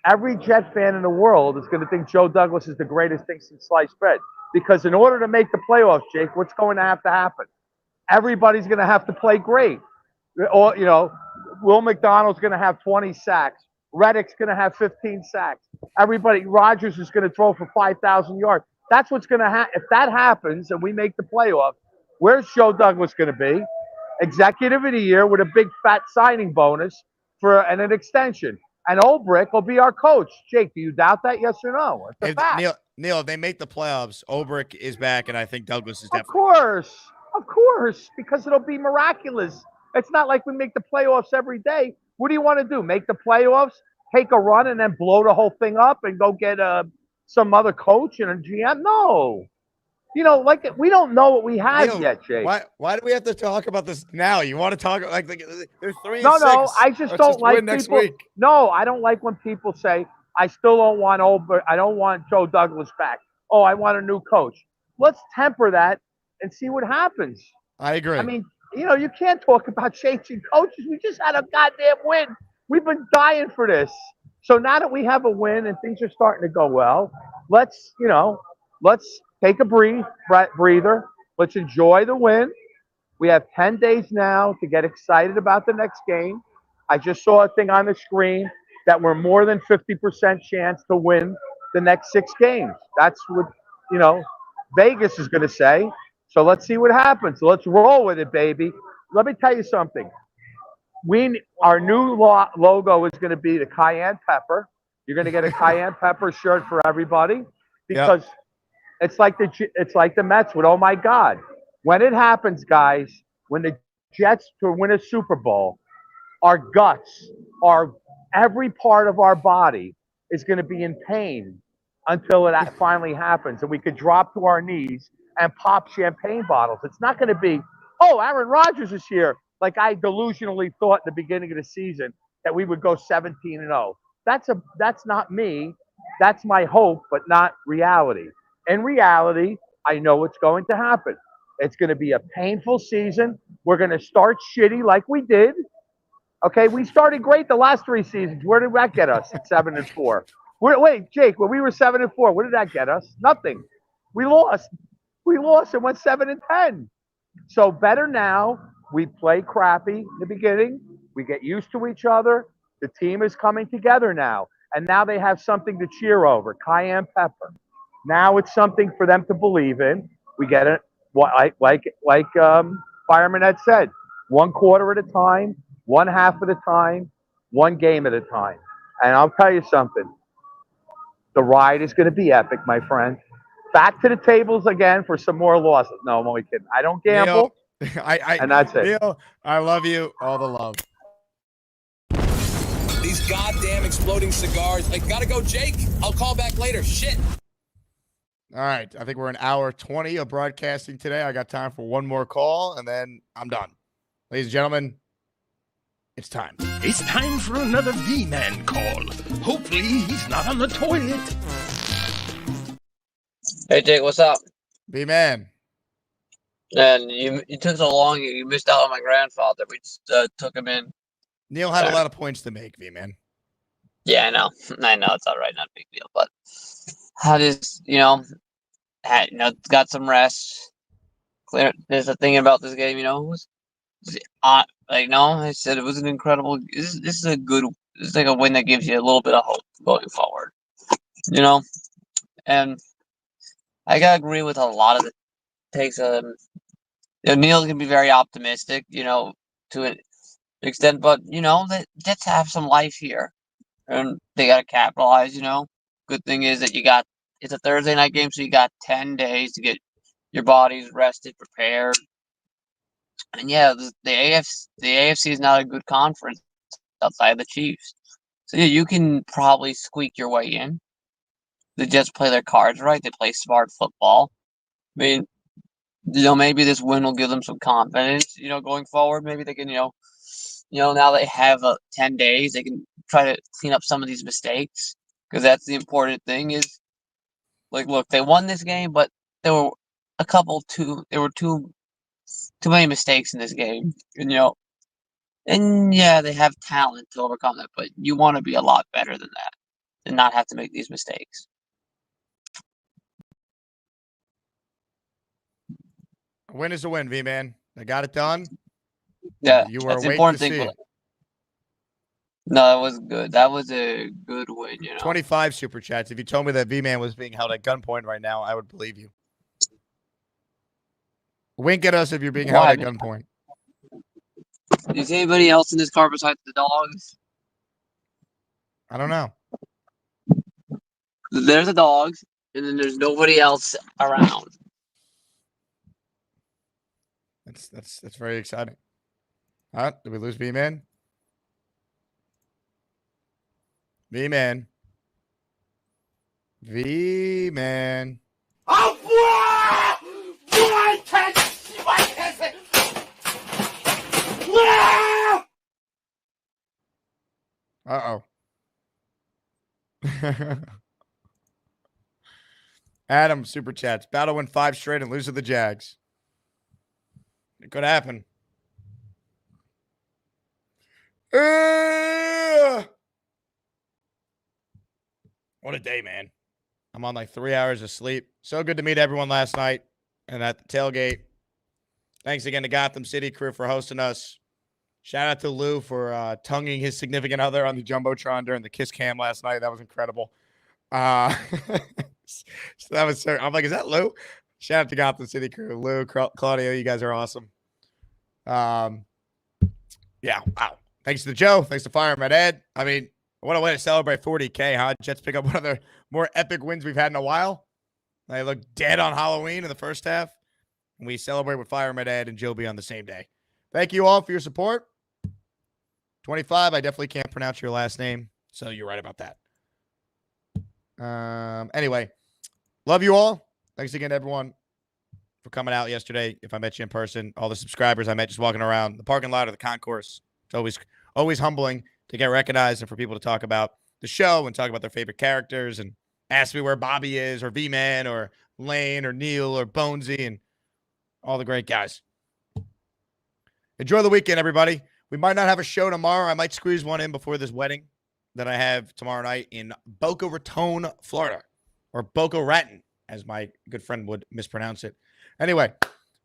every Jet fan in the world is going to think Joe Douglas is the greatest thing since sliced bread. Because in order to make the playoffs, Jake, what's going to happen? Everybody's going to have to play great. Or, Will McDonald's going to have 20 sacks. Reddick's going to have 15 sacks. Rodgers is going to throw for 5,000 yards. That's what's going to happen. If that happens and we make the playoffs, where's Joe Douglas going to be? Executive of the Year with a big fat signing bonus and an extension. And Ulbrich will be our coach. Jake, do you doubt that? Yes or no? It's a fact. Neal, if they make the playoffs, Ulbrich is back, and I think Douglas is definitely. Of course, because it'll be miraculous. It's not like we make the playoffs every day. What do you want to do? Make the playoffs, take a run, and then blow the whole thing up and go get some other coach and a GM? No. Like we don't know what we have Neal, yet, Jake. Why do we have to talk about this now? You want to talk like there's 3-6. No. I just Let's don't like win next people. week. No, I don't like when people say I still don't want I don't want Joe Douglas back. Oh, I want a new coach. Let's temper that and see what happens. I agree. I mean, you can't talk about changing coaches. We just had a goddamn win. We've been dying for this. So now that we have a win and things are starting to go well, let's take a breather. Let's enjoy the win. We have 10 days now to get excited about the next game. I just saw a thing on the screen that we're more than 50% chance to win the next 6 games. That's what, Vegas is going to say. So let's see what happens. Let's roll with it, baby. Let me tell you something. Our new logo is going to be the cayenne pepper. You're going to get a cayenne pepper shirt for everybody because it's like the Mets with, oh my God. When it happens, guys, when the Jets to win a Super Bowl, our guts, every part of our body is going to be in pain until it finally happens, and we could drop to our knees and pop champagne bottles. It's not going to be, oh, Aaron Rodgers is here, like I delusionally thought at the beginning of the season that we would go 17-0. That's not me. That's my hope, but not reality. In reality, I know what's going to happen. It's going to be a painful season. We're going to start shitty like we did. Okay, we started great the last 3 seasons. Where did that get us at 7-4? Wait, Jake, when we were 7-4, what did that get us? Nothing. We lost. We lost and went 7-10. So better now. We play crappy in the beginning. We get used to each other. The team is coming together now. And now they have something to cheer over, cayenne pepper. Now it's something for them to believe in. We get it, like Fireman had said, 1 quarter at a time, 1 half at a time, 1 game at a time. And I'll tell you something. The ride is going to be epic, my friend. Back to the tables again for some more losses. No, I'm only kidding. I don't gamble. Neal, and that's it. Neal, I love you. All the love. These goddamn exploding cigars. I gotta go, Jake. I'll call back later. Shit. All right. I think we're an hour 20 of broadcasting today. I got time for one more call, and then I'm done. Ladies and gentlemen, it's time. It's time for another V-Man call. Hopefully he's not on the toilet. Hey, Jake, what's up? V-Man. And you took so long, you missed out on my grandfather. We just took him in. Neal had a lot of points to make, V-Man. Yeah, I know. It's all right. Not a big deal. But I just, got some rest. There's a thing about this game, I said it was an incredible. This is like a win that gives you a little bit of hope going forward, And I gotta agree with a lot of the takes. Neal's gonna be very optimistic, to an extent, but the Jets have some life here, and they gotta capitalize. Good thing is that it's a Thursday night game, so you got 10 days to get your bodies rested, prepared. And yeah, the AFC is not a good conference outside of the Chiefs. So yeah, you can probably squeak your way in. The Jets play their cards right. They play smart football. I mean, maybe this win will give them some confidence, going forward. Maybe they can, now they have 10 days, they can try to clean up some of these mistakes. Because that's the important thing is, look, they won this game, but there were too many mistakes in this game, and yeah, they have talent to overcome that, but you want to be a lot better than that and not have to make these mistakes. A win is a win, V-Man. They got it done. Yeah, you were that's the awake important to thing. see it. No, that was good. That was a good win, 25 super chats. If you told me that V-Man was being held at gunpoint right now, I would believe you. Wink at us if you're being held at gunpoint. Is anybody else in this car besides the dogs? I don't know. There's the dogs, and then there's nobody else around. That's very exciting. Did we lose V-Man? V-Man. V-Man. Oh, boy! Boy, I can't say. Uh-oh. Adam, super chats. About to win 5 straight and lose to the Jags. It could happen. What a day, man. I'm on like 3 hours of sleep. So good to meet everyone last night and at the tailgate. Thanks again to Gotham City crew for hosting us. Shout out to Lou for tonguing his significant other on the Jumbotron during the kiss cam last night. That was incredible. So that was I'm like, is that Lou? Shout out to Gotham City crew. Lou, Claudio, you guys are awesome. Yeah, wow. Thanks to Joe. Thanks to Fireman Ed. I mean, what a way to celebrate 40K, huh? Jets pick up one of the more epic wins we've had in a while. They look dead on Halloween in the first half. And we celebrate with Fireman Ed and Joby on the same day. Thank you all for your support. 25, I definitely can't pronounce your last name, so you're right about that. Anyway, love you all. Thanks again, everyone, for coming out yesterday. If I met you in person, all the subscribers I met just walking around the parking lot or the concourse. It's always humbling to get recognized and for people to talk about the show and talk about their favorite characters and ask me where Bobby is or V-Man or Lane or Neal or Bonesy and all the great guys. Enjoy the weekend, everybody. We might not have a show tomorrow. I might squeeze one in before this wedding that I have tomorrow night in Boca Raton, Florida, or Boca Raton, as my good friend would mispronounce it. Anyway,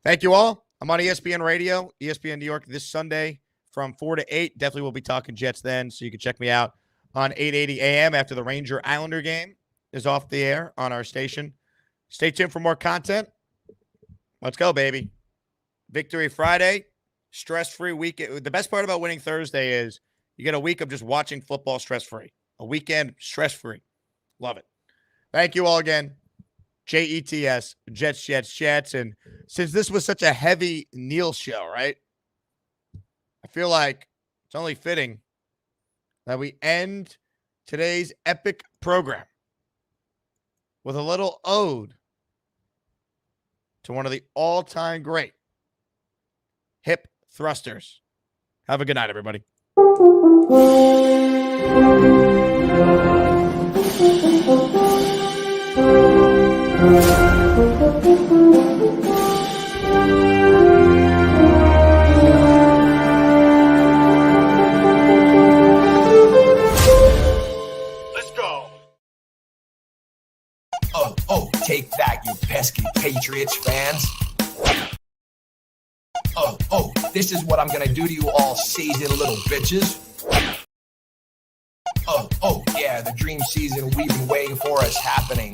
thank you all. I'm on ESPN Radio, ESPN New York this Sunday from 4 to 8. Definitely will be talking Jets then, so you can check me out on 8:80 a.m. after the Ranger-Islander game is off the air on our station. Stay tuned for more content. Let's go, baby. Victory Friday. Stress-free week. The best part about winning Thursday is you get a week of just watching football stress-free. A weekend stress-free. Love it. Thank you all again. JETS, Jets. And since this was such a heavy Neal show, right? I feel like it's only fitting that we end today's epic program with a little ode to one of the all-time great hip thrusters. Have a good night, everybody. Let's go. Oh, take that, you pesky Patriots fans. Oh, this is what I'm gonna do to you all season, little bitches. Oh, yeah, the dream season we've been waiting for is happening.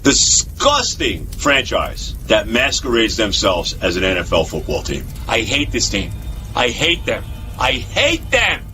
Disgusting franchise that masquerades themselves as an NFL football team. I hate this team. I hate them. I hate them.